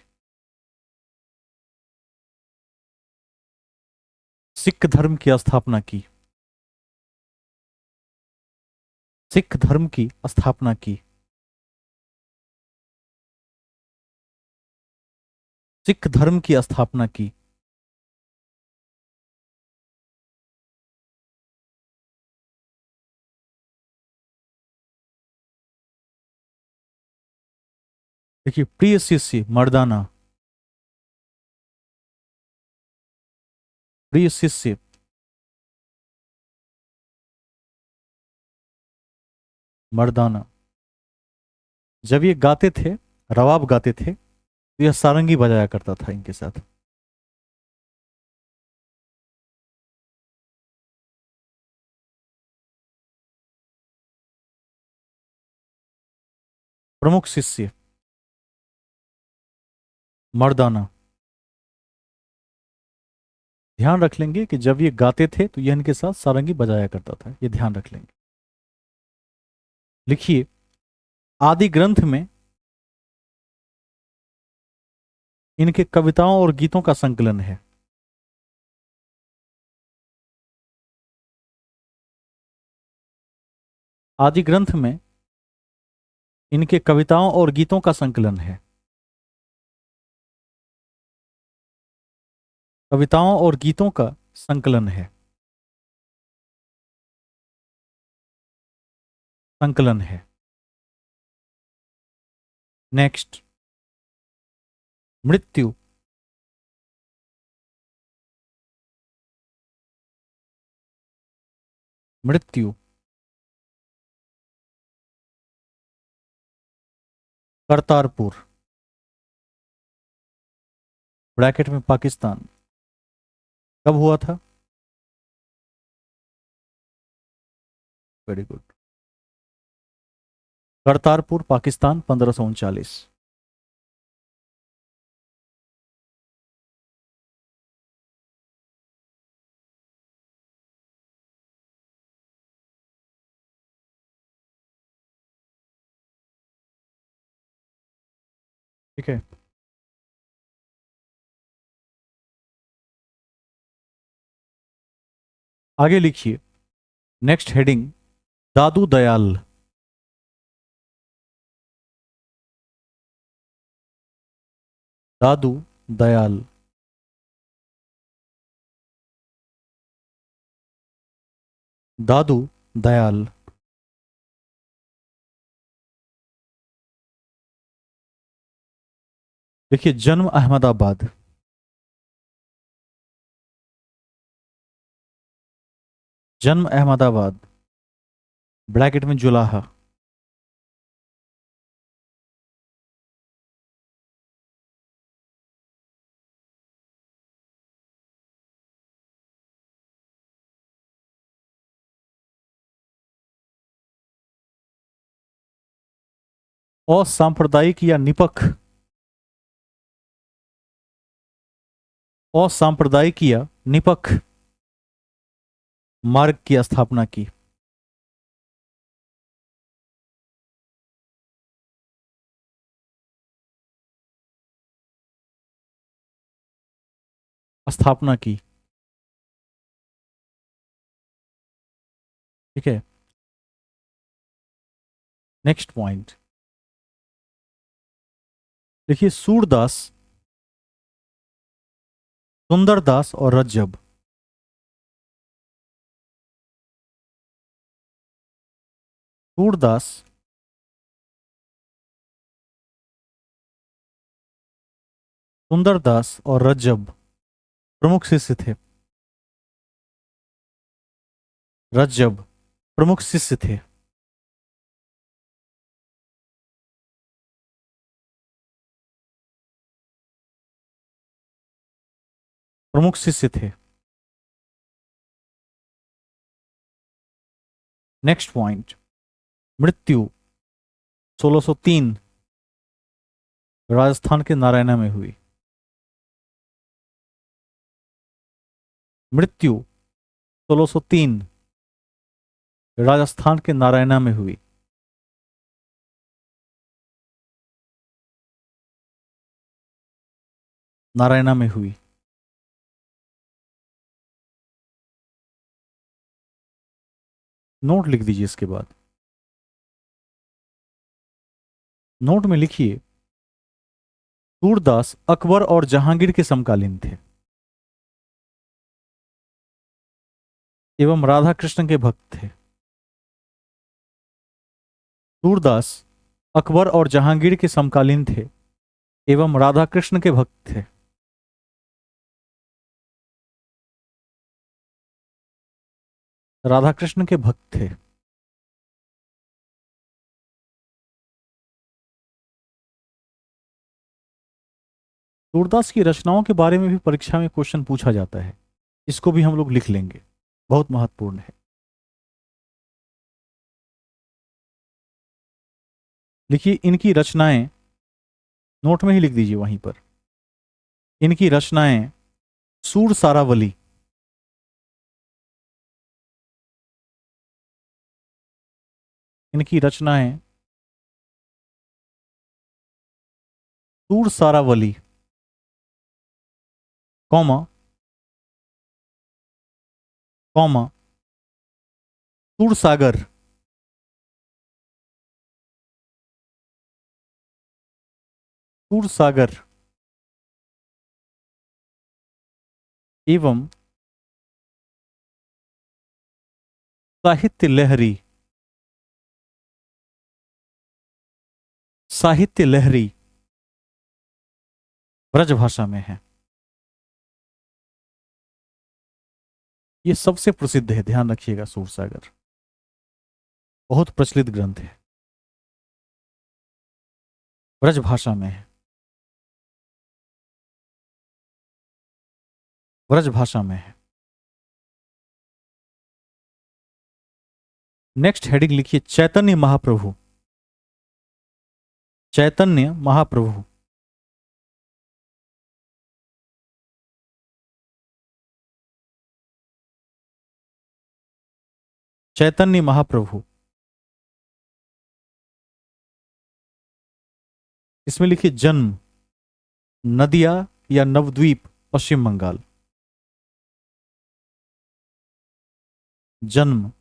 सिख धर्म की स्थापना की। सिख धर्म की स्थापना की। सिख धर्म की स्थापना की। देखिए, प्रिय शिष्य मर्दाना। प्रिय शिष्य मर्दाना, जब ये गाते थे, रवाब गाते थे, तो यह सारंगी बजाया करता था इनके साथ। प्रमुख शिष्य मर्दाना, ध्यान रख लेंगे कि जब ये गाते थे तो यह इनके साथ सारंगी बजाया करता था, ये ध्यान रख लेंगे। लिखिए, आदि ग्रंथ में इनके कविताओं और गीतों का संकलन है। आदि ग्रंथ में इनके कविताओं और गीतों का संकलन है। कविताओं और गीतों का संकलन है। संकलन है। नेक्स्ट, मृत्यु। मृत्यु करतारपुर, ब्रैकेट में पाकिस्तान। कब हुआ था? Very good. करतारपुर पाकिस्तान 1539। ठीक है, आगे लिखिए। Next heading, Dadu Dayal. दादू दयाल। दादू दयाल। देखिए, जन्म अहमदाबाद। जन्म अहमदाबाद, ब्रैकेट में जुलाहा। असांप्रदायिक या निपक्ष। असांप्रदायिक या निपक्ष मार्ग की स्थापना की। स्थापना की। ठीक है, नेक्स्ट पॉइंट देखिए, सूरदास, सुंदरदास और रज्जब। सूरदास, सुंदरदास और रज्जब प्रमुख शिष्य थे। रज्जब प्रमुख शिष्य थे। प्रमुख शिष्य थे। नेक्स्ट पॉइंट, मृत्यु 1603 राजस्थान के नारायणा में हुई। मृत्यु 1603 राजस्थान के नारायणा में हुई। नारायणा में हुई। नोट लिख दीजिए इसके बाद। नोट में लिखिए, सूरदास अकबर और जहांगीर के समकालीन थे एवं राधा कृष्ण के भक्त थे। सूरदास अकबर और जहांगीर के समकालीन थे एवं राधा कृष्ण के भक्त थे। राधा कृष्ण के भक्त थे। सूरदास की रचनाओं के बारे में भी परीक्षा में क्वेश्चन पूछा जाता है, इसको भी हम लोग लिख लेंगे, बहुत महत्वपूर्ण है। लिखिए, इनकी रचनाएं, नोट में ही लिख दीजिए वहीं पर। इनकी रचनाएं सूर सारावली। इनकी रचनाएं सूर सारावली, कौमा कौमा सूर सागर, सूर सागर एवं साहित्य लहरी। साहित्य लहरी ब्रजभाषा में है। यह सबसे प्रसिद्ध है, ध्यान रखिएगा। सूरसागर बहुत प्रचलित ग्रंथ है, ब्रजभाषा में है। ब्रजभाषा में है। नेक्स्ट हेडिंग लिखिए, चैतन्य महाप्रभु। चैतन्य महाप्रभु। चैतन्य महाप्रभु। इसमें लिखिए जन्म, नदिया या नवद्वीप, पश्चिम बंगाल। जन्म,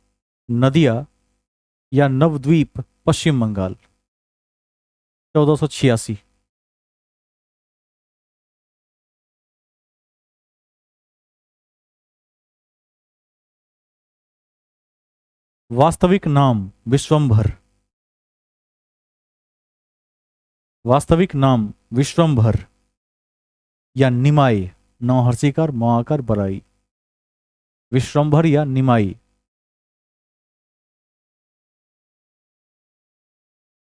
नदिया या नवद्वीप, पश्चिम बंगाल। 1486। वास्तविक नाम विश्वंभर। वास्तविक नाम विश्वंभर या निमाई, नौ हर्षिकार महाकार बराई। विश्वंभर या निमाई।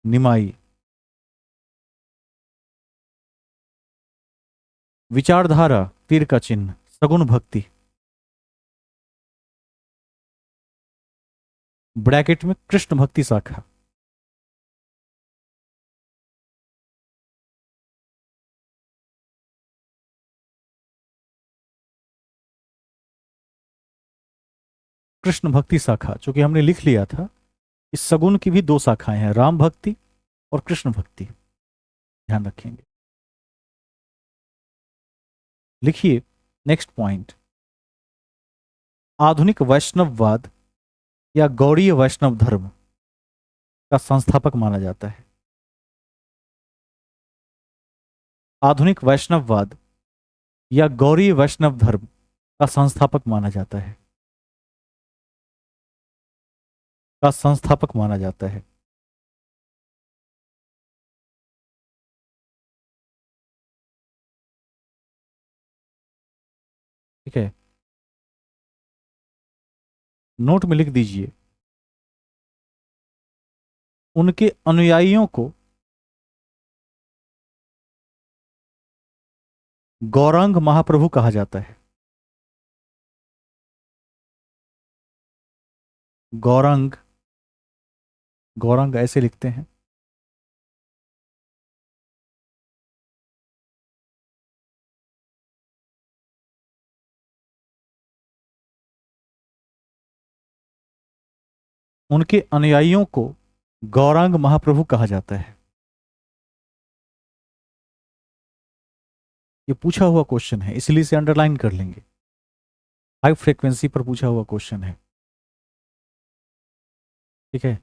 निमाई। विचारधारा, तीर का चिन्ह, सगुण भक्ति। ब्रैकेट में कृष्ण भक्ति शाखा। कृष्ण भक्ति शाखा, चूंकि हमने लिख लिया था, इस सगुण की भी दो शाखाएं हैं, राम भक्ति और कृष्ण भक्ति, ध्यान रखेंगे। लिखिए नेक्स्ट पॉइंट। आधुनिक वैष्णववाद या गौड़ीय वैष्णव धर्म का संस्थापक माना जाता है। आधुनिक वैष्णववाद या गौड़ीय वैष्णव धर्म का संस्थापक माना जाता है। का संस्थापक माना जाता है। ठीक है, नोट में लिख दीजिए। उनके अनुयायियों को गौरांग महाप्रभु कहा जाता है। गौरांग, गौरांग ऐसे लिखते हैं। उनके अनुयायियों को गौरांग महाप्रभु कहा जाता है। ये पूछा हुआ क्वेश्चन है, इसलिए इसे अंडरलाइन कर लेंगे। हाई फ्रीक्वेंसी पर पूछा हुआ क्वेश्चन है। ठीक है,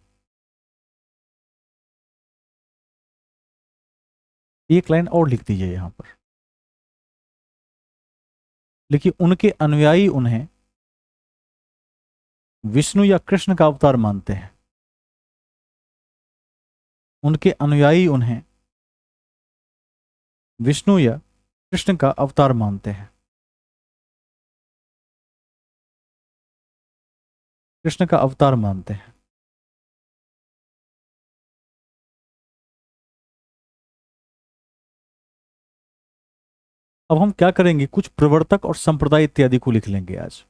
एक लाइन और लिख दीजिए यहां पर। लिखिए उनके अनुयायी उन्हें विष्णु या कृष्ण का अवतार मानते हैं। उनके अनुयायी उन्हें विष्णु या कृष्ण का अवतार मानते हैं। कृष्ण का अवतार मानते हैं। अब हम क्या करेंगे, कुछ प्रवर्तक और संप्रदाय इत्यादि को लिख लेंगे आज,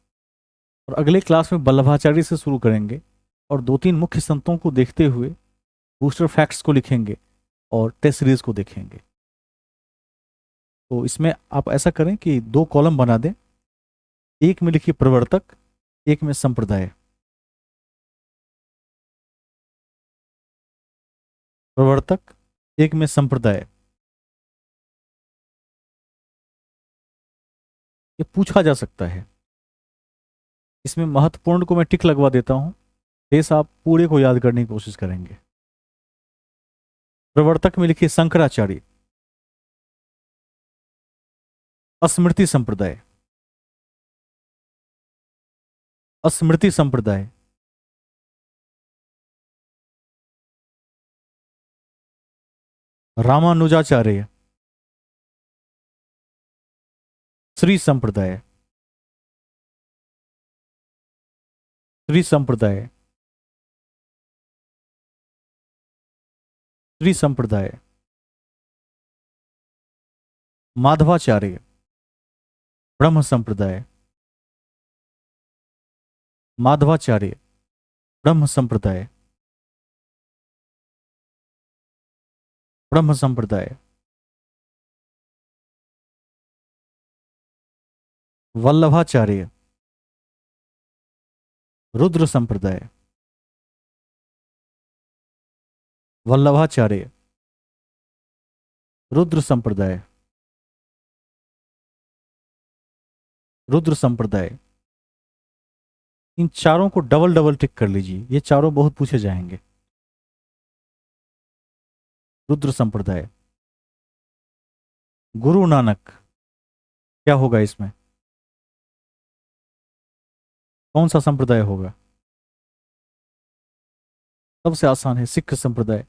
और अगले क्लास में वल्लभाचार्य से शुरू करेंगे और दो तीन मुख्य संतों को देखते हुए बूस्टर फैक्ट्स को लिखेंगे और टेस्ट सीरीज को देखेंगे। तो इसमें आप ऐसा करें कि दो कॉलम बना दें, एक में लिखिए प्रवर्तक, एक में संप्रदाय। प्रवर्तक, एक में संप्रदाय। ये पूछा जा सकता है। इसमें महत्वपूर्ण को मैं टिक लगवा देता हूं, शेष आप पूरे को याद करने की कोशिश करेंगे। प्रवर्तक में लिखिए शंकराचार्य। स्मृति संप्रदाय। स्मृति संप्रदाय। रामानुजाचार्य। श्री संप्रदाय। श्री संप्रदाय। श्री संप्रदाय। माधवाचार्य। ब्रह्म संप्रदाय। माधवाचार्य, ब्रह्म संप्रदाय। ब्रह्म संप्रदाय, वल्लभाचार्य, रुद्र संप्रदाय, वल्लभाचार्य, रुद्र संप्रदाय, रुद्र संप्रदाय। इन चारों को डबल डबल टिक कर लीजिए, ये चारों बहुत पूछे जाएंगे। रुद्र संप्रदाय, गुरु नानक, क्या होगा इसमें? कौन सा संप्रदाय होगा? सबसे आसान है, सिख संप्रदाय।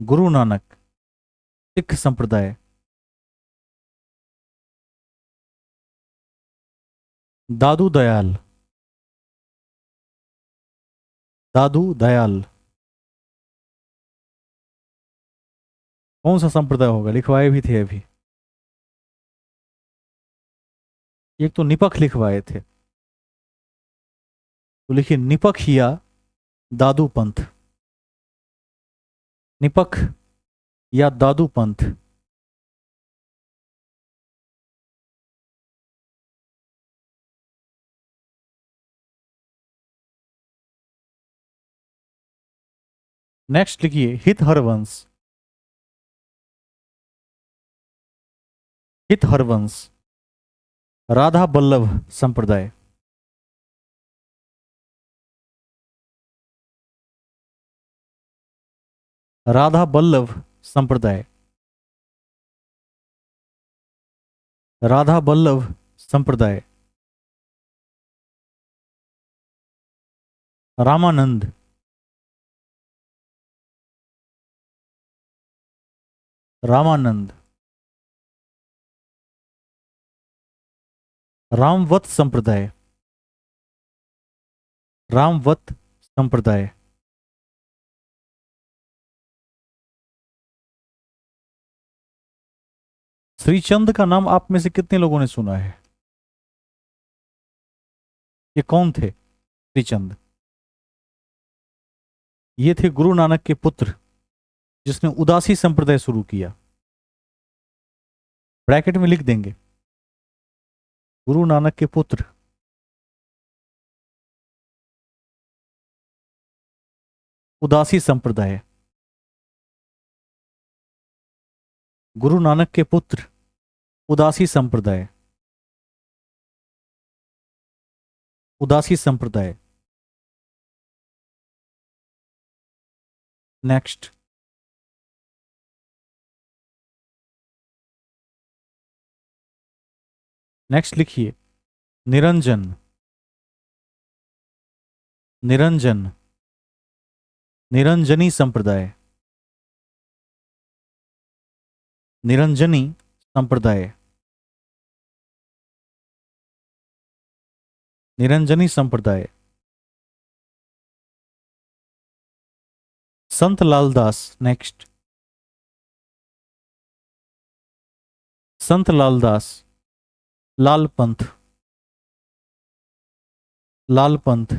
गुरु नानक, सिख संप्रदाय। दादू दयाल, दादू दयाल, कौन सा संप्रदाय होगा? लिखवाए भी थे अभी, एक तो निपख लिखवाए थे, तो लिखिए निपख या दादू पंथ, निपख या दादू पंथ। नेक्स्ट लिखिए हित हरवंश, हित हरवंश, राधा बल्लभ संप्रदाय, राधा बल्लभ संप्रदाय, राधा बल्लभ संप्रदाय। रामानंद, रामानंद, रामवत संप्रदाय, रामवत संप्रदाय। श्रीचंद का नाम आप में से कितने लोगों ने सुना है? ये कौन थे श्रीचंद? ये थे गुरु नानक के पुत्र, जिसने उदासी संप्रदाय शुरू किया। ब्रैकेट में लिख देंगे, गुरु नानक के पुत्र, उदासी संप्रदाय। गुरु नानक के पुत्र, उदासी संप्रदाय, उदासी संप्रदाय। नेक्स्ट, नेक्स्ट लिखिए निरंजन, निरंजन, निरंजनी संप्रदाय, निरंजनी संप्रदाय, निरंजनी संप्रदाय। संत लालदास, नेक्स्ट, संत लालदास, लाल पंथ, लाल पंथ।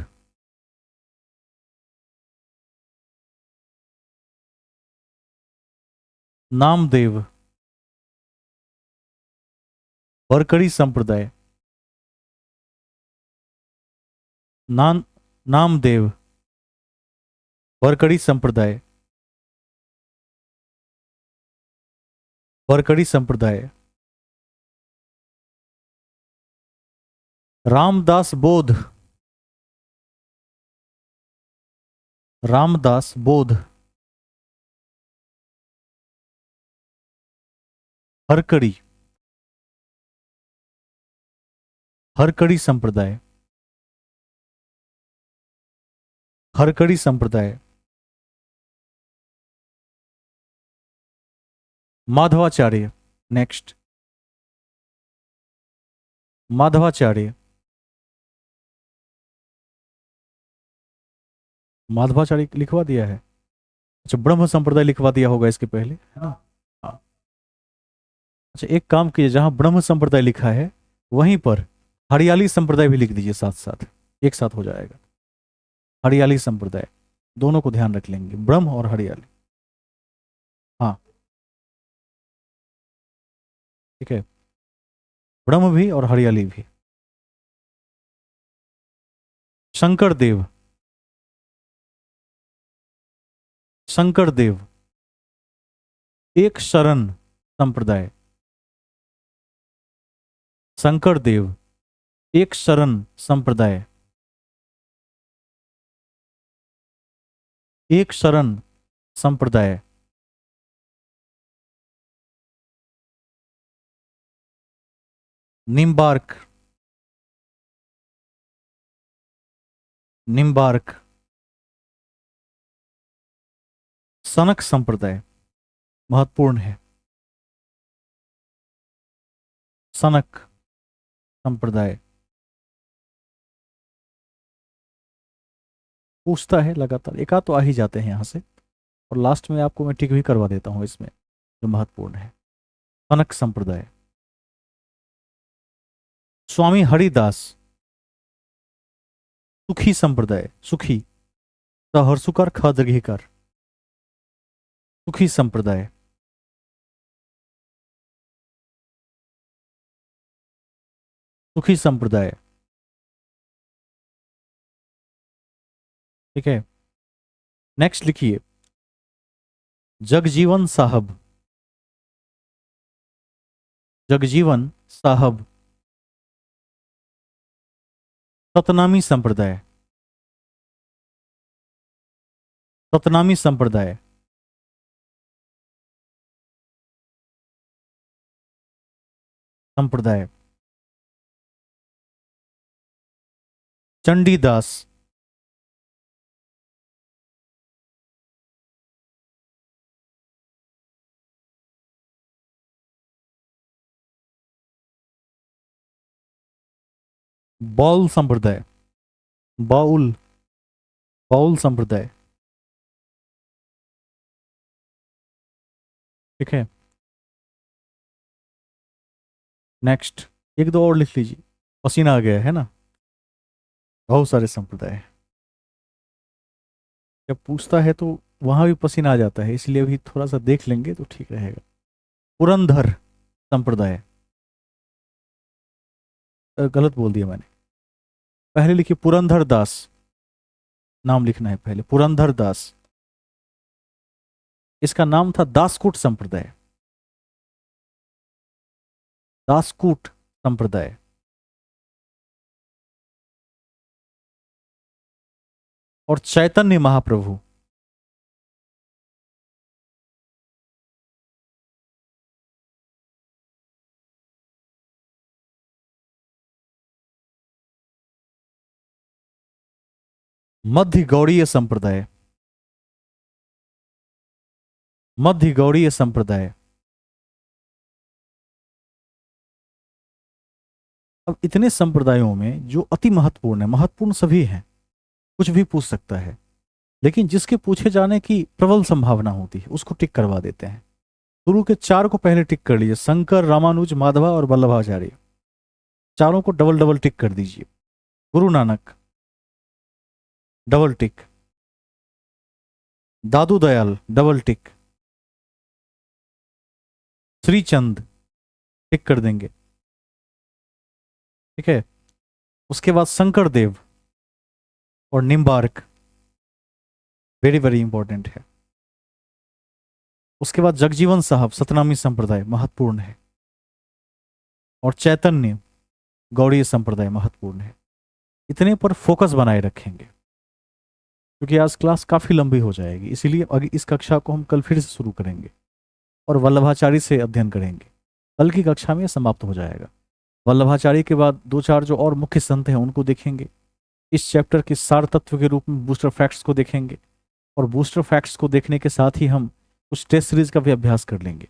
नामदेव, वरकड़ी संप्रदाय, नामदेव, वरकड़ी संप्रदाय, वरकड़ी संप्रदाय। रामदास बोध, रामदास बोध, हरकड़ी, हरकड़ी संप्रदाय, हरकड़ी संप्रदाय। माधवाचार्य, नेक्स्ट, माधवाचार्य, माधवाचार्य लिखवा दिया है। अच्छा, ब्रह्म संप्रदाय लिखवा दिया होगा इसके पहले, है ना? हाँ। अच्छा, एक काम कीजिए, जहां ब्रह्म संप्रदाय लिखा है वहीं पर हरियाली संप्रदाय भी लिख दीजिए, साथ साथ, एक साथ हो जाएगा। हरियाली संप्रदाय, दोनों को ध्यान रख लेंगे, ब्रह्म और हरियाली। ठीक है, ब्रह्म भी और हरियाली भी। शंकर देव, शंकर देव एक शरण संप्रदाय। शंकर देव एक शरण संप्रदाय। एक शरण संप्रदाय। निम्बार्क, निम्बार्क सनक संप्रदाय महत्वपूर्ण है। सनक संप्रदाय पूछता है लगातार, एक आध तो आ ही जाते हैं यहां से, और लास्ट में आपको मैं टिक भी करवा देता हूं इसमें जो महत्वपूर्ण है। सनक संप्रदाय। स्वामी हरिदास सुखी संप्रदाय। सुखी सहर्षुकर ख दीर्घिकार, सुखी संप्रदाय। सुखी संप्रदाय। ठीक है, नेक्स्ट लिखिए जगजीवन साहब। जगजीवन साहब सतनामी संप्रदाय। सतनामी संप्रदाय। संप्रदाय। चंडीदास। बाउल संप्रदाय। बाउल, बाउल संप्रदाय। ठीक है, नेक्स्ट एक दो और लिख लीजिए, पसीना आ गया है ना। बहुत सारे संप्रदाय जब पूछता है तो वहां भी पसीना आ जाता है, इसलिए भी थोड़ा सा देख लेंगे तो ठीक रहेगा। पुरंदर संप्रदाय, गलत बोल दिया मैंने, पहले लिखिए पुरंदर दास, नाम लिखना है पहले, पुरंदर दास। इसका नाम था दासकूट संप्रदाय। दासकूट संप्रदाय। और चैतन्य महाप्रभु। मध्य गौड़ीय संप्रदाय। मध्य गौड़ीय संप्रदाय। अब इतने संप्रदायों में जो अति महत्वपूर्ण है, महत्वपूर्ण सभी हैं, कुछ भी पूछ सकता है, लेकिन जिसके पूछे जाने की प्रबल संभावना होती है उसको टिक करवा देते हैं। गुरु के चार को पहले टिक कर लीजिए, शंकर, रामानुज, माधवा और वल्लभाचार्य, चारों को डबल डबल टिक कर दीजिए। गुरु नानक डबल टिक, दादू दयाल डबल टिक, श्रीचंद टिक कर देंगे। ठीक है, उसके बाद शंकर देव और निम्बार्क, वेरी वेरी इंपॉर्टेंट है। उसके बाद जगजीवन साहब सतनामी संप्रदाय महत्वपूर्ण है, और चैतन्य गौड़ीय संप्रदाय महत्वपूर्ण है। इतने पर फोकस बनाए रखेंगे, क्योंकि आज क्लास काफी लंबी हो जाएगी, इसीलिए अगर इस कक्षा को हम कल फिर से शुरू करेंगे और वल्लभाचार्य से अध्ययन करेंगे। कल की कक्षा में समाप्त हो जाएगा। वल्लभाचार्य के बाद दो चार जो और मुख्य संत हैं उनको देखेंगे। इस चैप्टर के सार तत्व के रूप में बूस्टर फैक्ट्स को देखेंगे, और बूस्टर फैक्ट्स को देखने के साथ ही हम कुछ टेस्ट सीरीज का भी अभ्यास कर लेंगे,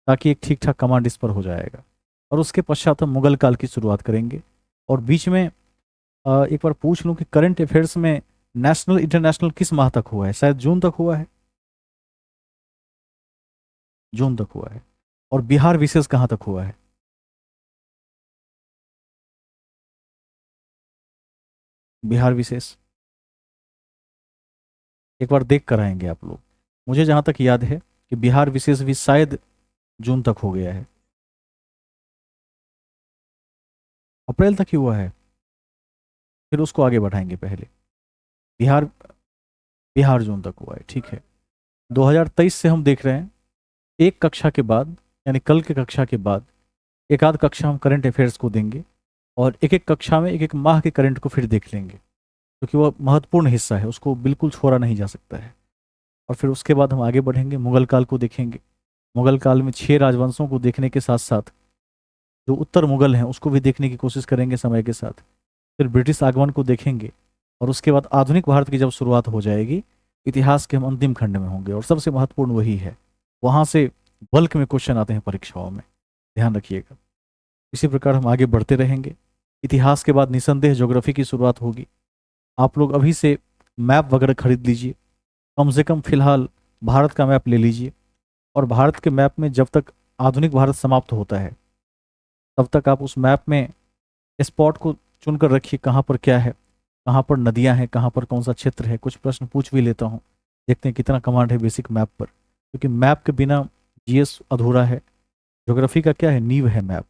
ताकि एक ठीक ठाक कमांड इस पर हो जाएगा। और उसके पश्चात हम मुगल काल की शुरुआत करेंगे। और बीच में एक बार पूछ लूँ कि करंट अफेयर्स में नेशनल इंटरनेशनल किस माह तक हुआ है? शायद जून तक हुआ है, जून तक हुआ है। और बिहार विशेष कहाँ तक हुआ है? बिहार विशेष एक बार देख कर आएंगे आप लोग। मुझे जहाँ तक याद है कि बिहार विशेष भी शायद जून तक हो गया है। अप्रैल तक ही हुआ है, फिर उसको आगे बढ़ाएंगे। पहले बिहार, बिहार जून तक हुआ है, ठीक है। 2023 से हम देख रहे हैं, एक कक्षा के बाद, यानी कल के कक्षा के बाद एक आध कक्षा हम करंट अफेयर्स को देंगे, और एक एक कक्षा में एक एक माह के करंट को फिर देख लेंगे, क्योंकि वह महत्वपूर्ण हिस्सा है, उसको बिल्कुल छोड़ा नहीं जा सकता है। और फिर उसके बाद हम आगे बढ़ेंगे, मुगल काल को देखेंगे। मुगल काल में 6 राजवंशों को देखने के साथ साथ जो उत्तर मुगल हैं उसको भी देखने की कोशिश करेंगे समय के साथ। फिर ब्रिटिश आगमन को देखेंगे, और उसके बाद आधुनिक भारत की जब शुरुआत हो जाएगी, इतिहास के हम अंतिम खंड में होंगे, और सबसे महत्वपूर्ण वही है। वहाँ से बल्क में क्वेश्चन आते हैं परीक्षाओं में, ध्यान रखिएगा। इसी प्रकार हम आगे बढ़ते रहेंगे। इतिहास के बाद निसंदेह ज्योग्राफी की शुरुआत होगी। आप लोग अभी से मैप वगैरह खरीद लीजिए, कम से कम फिलहाल भारत का मैप ले लीजिए, और भारत के मैप में जब तक आधुनिक भारत समाप्त होता है तब तक आप उस मैप में स्पॉट को चुनकर रखिए, कहाँ पर क्या है, कहाँ पर नदियाँ हैं, कहाँ पर कौन सा क्षेत्र है। कुछ प्रश्न पूछ भी लेता हूँ, देखते हैं कितना कमांड है बेसिक मैप पर, क्योंकि मैप के बिना जीएस अधूरा है। ज्योग्राफी का क्या है, नींव है मैप,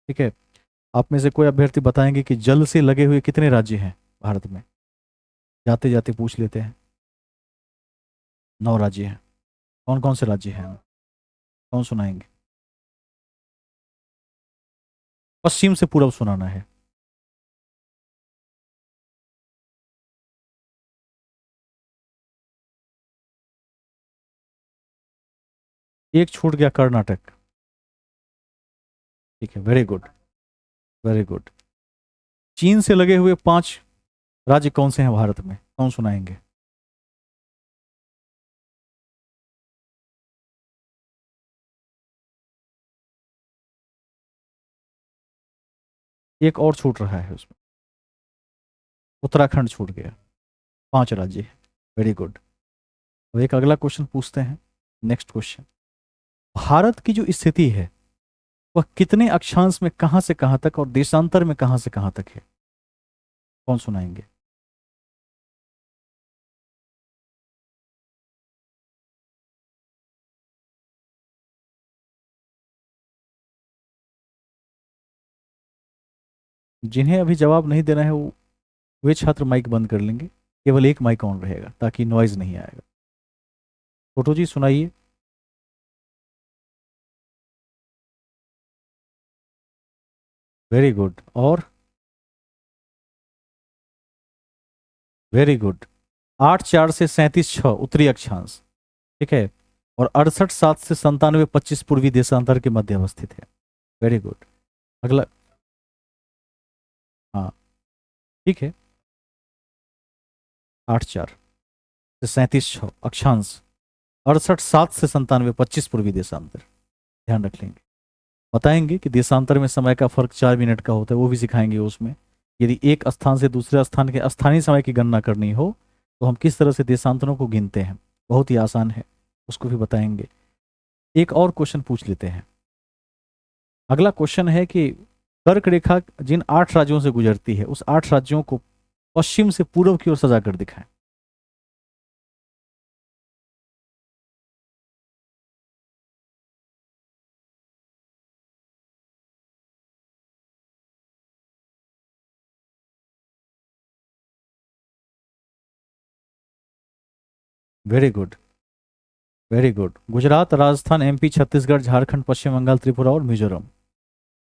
ठीक है। आप में से कोई अभ्यर्थी बताएंगे कि जल से लगे हुए कितने राज्य हैं भारत में? जाते जाते पूछ लेते हैं। 9 राज्य हैं। कौन कौन से राज्य हैं? कौन सुनाएंगे? पश्चिम से पूर्व सुनाना है। एक छूट गया, कर्नाटक। ठीक है, वेरी गुड, वेरी गुड। चीन से लगे हुए 5 राज्य कौन से हैं भारत में? कौन सुनाएंगे? एक और छूट रहा है उसमें, उत्तराखंड छूट गया। 5 राज्य है, वेरी गुड। अब एक अगला क्वेश्चन पूछते हैं, नेक्स्ट क्वेश्चन। भारत की जो स्थिति है वह कितने अक्षांश में कहां से कहां तक और देशांतर में कहां से कहां तक है? कौन सुनाएंगे? जिन्हें अभी जवाब नहीं देना है वे छात्र माइक बंद कर लेंगे, केवल एक माइक ऑन रहेगा ताकि नॉइज नहीं आएगा। फोटो जी सुनाइए। Very good. और वेरी गुड। 8 4 से 37 6 उत्तरी अक्षांश, ठीक है। और 68 7 से 97 25 पूर्वी देशांतर के मध्य अवस्थित है। Very good. अगला, हाँ, ठीक है। 8 4 से 37 6 अक्षांश, 68 7 से 97 25 पूर्वी देशांतर, ध्यान रख लेंगे। बताएंगे कि देशांतर में समय का फर्क 4 मिनट का होता है, वो भी सिखाएंगे उसमें। यदि एक स्थान से दूसरे स्थान के स्थानीय समय की गणना करनी हो तो हम किस तरह से देशांतरों को गिनते हैं, बहुत ही आसान है, उसको भी बताएंगे। एक और क्वेश्चन पूछ लेते हैं। अगला क्वेश्चन है कि कर्क रेखा जिन 8 राज्यों से गुजरती है उस 8 राज्यों को पश्चिम से पूर्व की ओर सजा कर दिखाएं। Very good, very good. Gujarat, Rajasthan, MP, Chhattisgarh, Jharkhand, Paschim Bengal, Tripura और मिजोरम।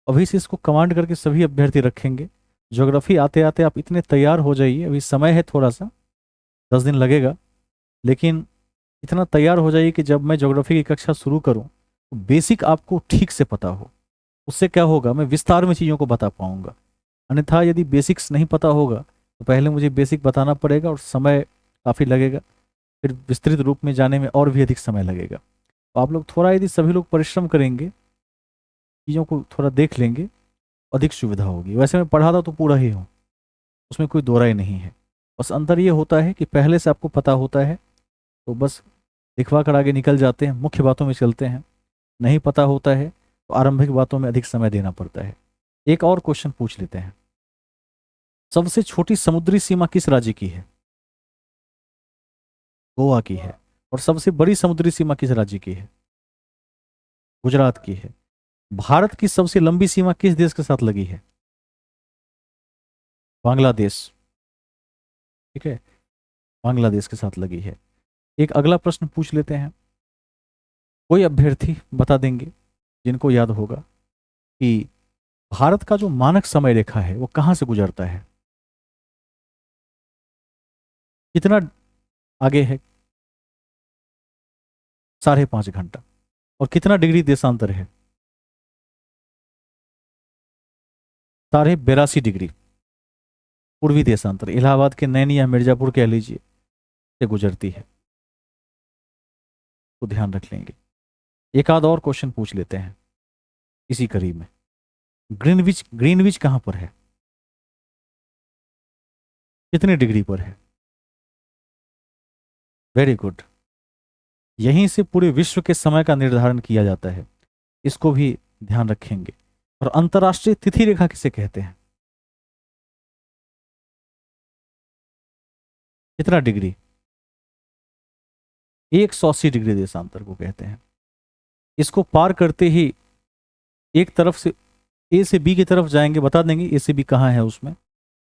अभी से इसको कमांड करके सभी अभ्यर्थी रखेंगे। ज्योग्राफी आते आते आप इतने तैयार हो जाइए, अभी समय है थोड़ा सा, 10 दिन लगेगा, लेकिन इतना तैयार हो जाइए कि जब मैं ज्योग्राफी की कक्षा शुरू करूं तो बेसिक आपको ठीक से पता हो। उससे क्या होगा, मैं विस्तार में चीज़ों को बता पाऊंगा। अन्यथा यदि बेसिक्स नहीं पता होगा तो पहले मुझे बेसिक बताना पड़ेगा और समय काफ़ी लगेगा, फिर विस्तृत रूप में जाने में और भी अधिक समय लगेगा। तो आप लोग थोड़ा, यदि सभी लोग परिश्रम करेंगे, चीज़ों को थोड़ा देख लेंगे, अधिक सुविधा होगी। वैसे मैं पढ़ाता तो पूरा ही हूँ, उसमें कोई दो राय नहीं है। बस अंतर ये होता है कि पहले से आपको पता होता है तो बस दिखवा कर आगे निकल जाते हैं, मुख्य बातों में चलते हैं। नहीं पता होता है तो आरंभिक बातों में अधिक समय देना पड़ता है। एक और क्वेश्चन पूछ लेते हैं। सबसे छोटी समुद्री सीमा किस राज्य की है? गोवा की है। और सबसे बड़ी समुद्री सीमा किस राज्य की है? गुजरात की है। भारत की सबसे लंबी सीमा किस देश के साथ लगी है? बांग्लादेश, ठीक है, बांग्लादेश के साथ लगी है। एक अगला प्रश्न पूछ लेते हैं, कोई अभ्यर्थी बता देंगे जिनको याद होगा कि भारत का जो मानक समय रेखा है वो कहां से गुजरता है, कितना आगे है, 5.5 घंटा, और कितना डिग्री देशांतर है, 82.5 डिग्री पूर्वी देशांतर, इलाहाबाद के नैनी या मिर्जापुर कह लीजिए से गुजरती है, तो ध्यान रख लेंगे। एक आध और क्वेश्चन पूछ लेते हैं इसी करीब में, ग्रीनविच, ग्रीनविच कहां पर है, कितने डिग्री पर है, वेरी गुड, यहीं से पूरे विश्व के समय का निर्धारण किया जाता है, इसको भी ध्यान रखेंगे। और अंतर्राष्ट्रीय तिथि रेखा किसे कहते हैं, कितना डिग्री, 180 डिग्री देशांतर को कहते हैं। इसको पार करते ही एक तरफ से ए से बी की तरफ जाएंगे, बता देंगे ए से बी कहाँ है, उसमें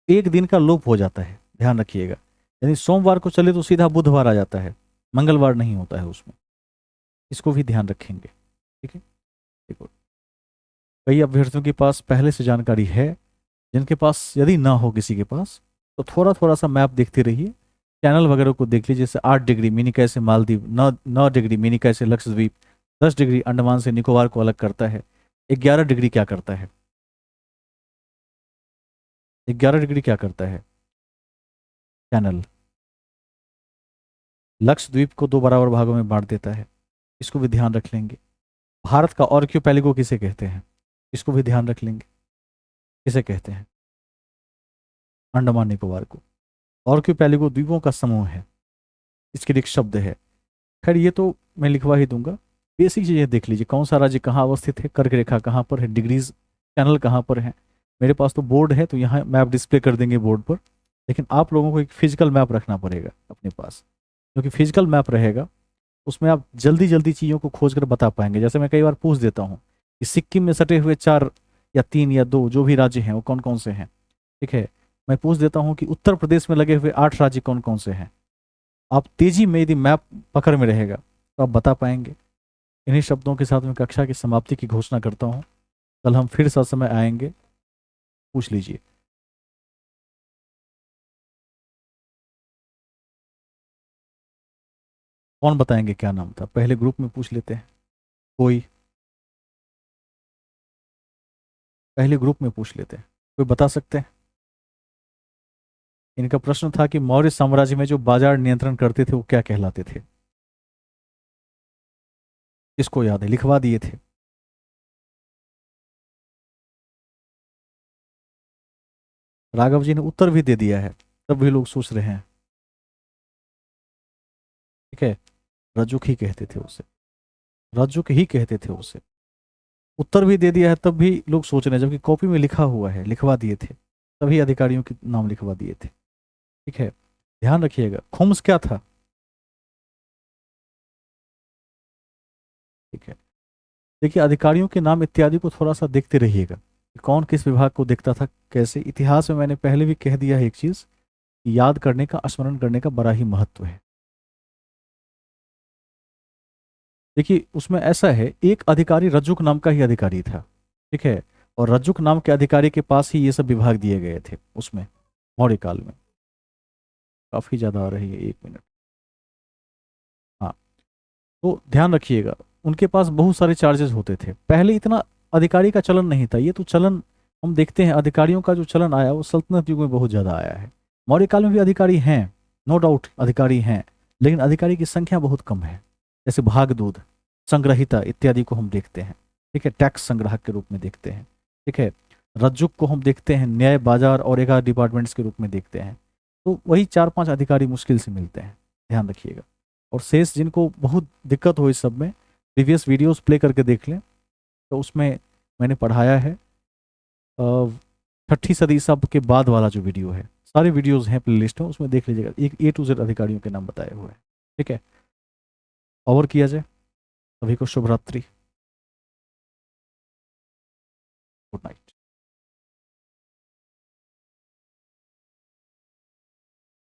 एक दिन का लोप हो जाता है, ध्यान रखिएगा। यानी सोमवार को चले तो सीधा बुधवार आ जाता है, मंगलवार नहीं होता है उसमें, इसको भी ध्यान रखेंगे, ठीक है। देखो, कई अभ्यर्थियों के पास पहले से जानकारी है, जिनके पास यदि ना हो किसी के पास तो थोड़ा थोड़ा सा मैप देखते रहिए, चैनल वगैरह को देख लीजिए। जैसे 8 डिग्री मिनी कैसे मालदीव, 9 डिग्री मिनी कैसे लक्षद्वीप, 10 डिग्री अंडमान से निकोबार को अलग करता है, 11 डिग्री क्या करता है, 11 डिग्री क्या करता है चैनल, लक्षद्वीप को 2 बराबर भागों में बांट देता है, इसको भी ध्यान रख लेंगे। भारत का आर्कियोपेलिगो किसे कहते हैं, इसको भी ध्यान रख लेंगे, किसे कहते हैं, अंडमान निकोबार को। आर्कियोपेलिगो द्वीपों का समूह है, इसके लिए एक शब्द है। खैर ये तो मैं लिखवा ही दूंगा, बेसिक चीजें देख लीजिए, कौन सा राज्य कहाँ अवस्थित है, कर्क रेखा कहाँ पर है, डिग्रीज चैनल कहाँ पर है। मेरे पास तो बोर्ड है तो यहाँ मैप डिस्प्ले कर देंगे बोर्ड पर, लेकिन आप लोगों को एक फिजिकल मैप रखना पड़ेगा अपने पास, क्योंकि फिजिकल मैप रहेगा उसमें आप जल्दी जल्दी चीज़ों को खोज कर बता पाएंगे। जैसे मैं कई बार पूछ देता हूँ कि सिक्किम में सटे हुए 4 या 3 या 2 जो भी राज्य हैं वो कौन कौन से हैं, ठीक है। मैं पूछ देता हूँ कि उत्तर प्रदेश में लगे हुए 8 राज्य कौन कौन से हैं, आप तेजी में यदि मैप पकड़ में रहेगा तो आप बता पाएंगे। इन्हीं शब्दों के साथ मैं कक्षा की समाप्ति की घोषणा करता हूँ। कल हम फिर समय आएंगे, पूछ लीजिए। कौन बताएंगे क्या नाम था, पहले ग्रुप में पूछ लेते हैं, कोई पहले ग्रुप में पूछ लेते हैं, कोई बता सकते हैं। इनका प्रश्न था कि मौर्य साम्राज्य में जो बाजार नियंत्रण करते थे वो क्या कहलाते थे, किसको याद है, लिखवा दिए थे। राघव जी ने उत्तर भी दे दिया है, तब भी लोग सोच रहे हैं, ठीक है। रज्जुक ही कहते थे उसे, रज्जुक ही कहते थे उसे, उत्तर भी दे दिया है तब भी लोग सोच रहे हैं, जबकि कॉपी में लिखा हुआ है, लिखवा दिए थे, तभी अधिकारियों के नाम लिखवा दिए थे, ठीक है। ध्यान रखिएगा, खुम्स क्या था, ठीक है। देखिए अधिकारियों के नाम इत्यादि को थोड़ा सा देखते रहिएगा कि कौन किस विभाग को देखता था कैसे। इतिहास में मैंने पहले भी कह दिया है एक चीज, याद करने का, स्मरण करने का बड़ा ही महत्व है। देखिए उसमें ऐसा है, एक अधिकारी रज्जुक नाम का ही अधिकारी था, ठीक है, और रज्जुक नाम के अधिकारी के पास ही ये सब विभाग दिए गए थे उसमें, मौर्य काल में। काफी ज्यादा आ रही है, 1 मिनट। हाँ, तो ध्यान रखिएगा, उनके पास बहुत सारे चार्जेस होते थे। पहले इतना अधिकारी का चलन नहीं था, ये तो चलन हम देखते हैं, अधिकारियों का जो चलन आया वो सल्तनत युग में बहुत ज़्यादा आया है। मौर्य काल में भी अधिकारी हैं, नो डाउट अधिकारी हैं, लेकिन अधिकारी की संख्या बहुत कम है। जैसे भागदूत, संग्रहिता इत्यादि को हम देखते हैं, ठीक है, टैक्स संग्राहक के रूप में देखते हैं, ठीक है। रज्जुक को हम देखते हैं न्याय, बाजार और एक आध डिपार्टमेंट्स के रूप में देखते हैं। तो वही 4-5 अधिकारी मुश्किल से मिलते हैं, ध्यान रखिएगा। और शेष जिनको बहुत दिक्कत हो इस सब में, प्रीवियस वीडियोस प्ले करके देख लें, तो उसमें मैंने पढ़ाया है। 6ठी सदी सब के बाद वाला जो वीडियो है, सारे वीडियोस हैं प्ले लिस्ट में, उसमें देख लीजिएगा, एक A to Z अधिकारियों के नाम बताए हुए हैं, ठीक है। और किया जाए, सभी को शुभ रात्रि, गुड नाइट।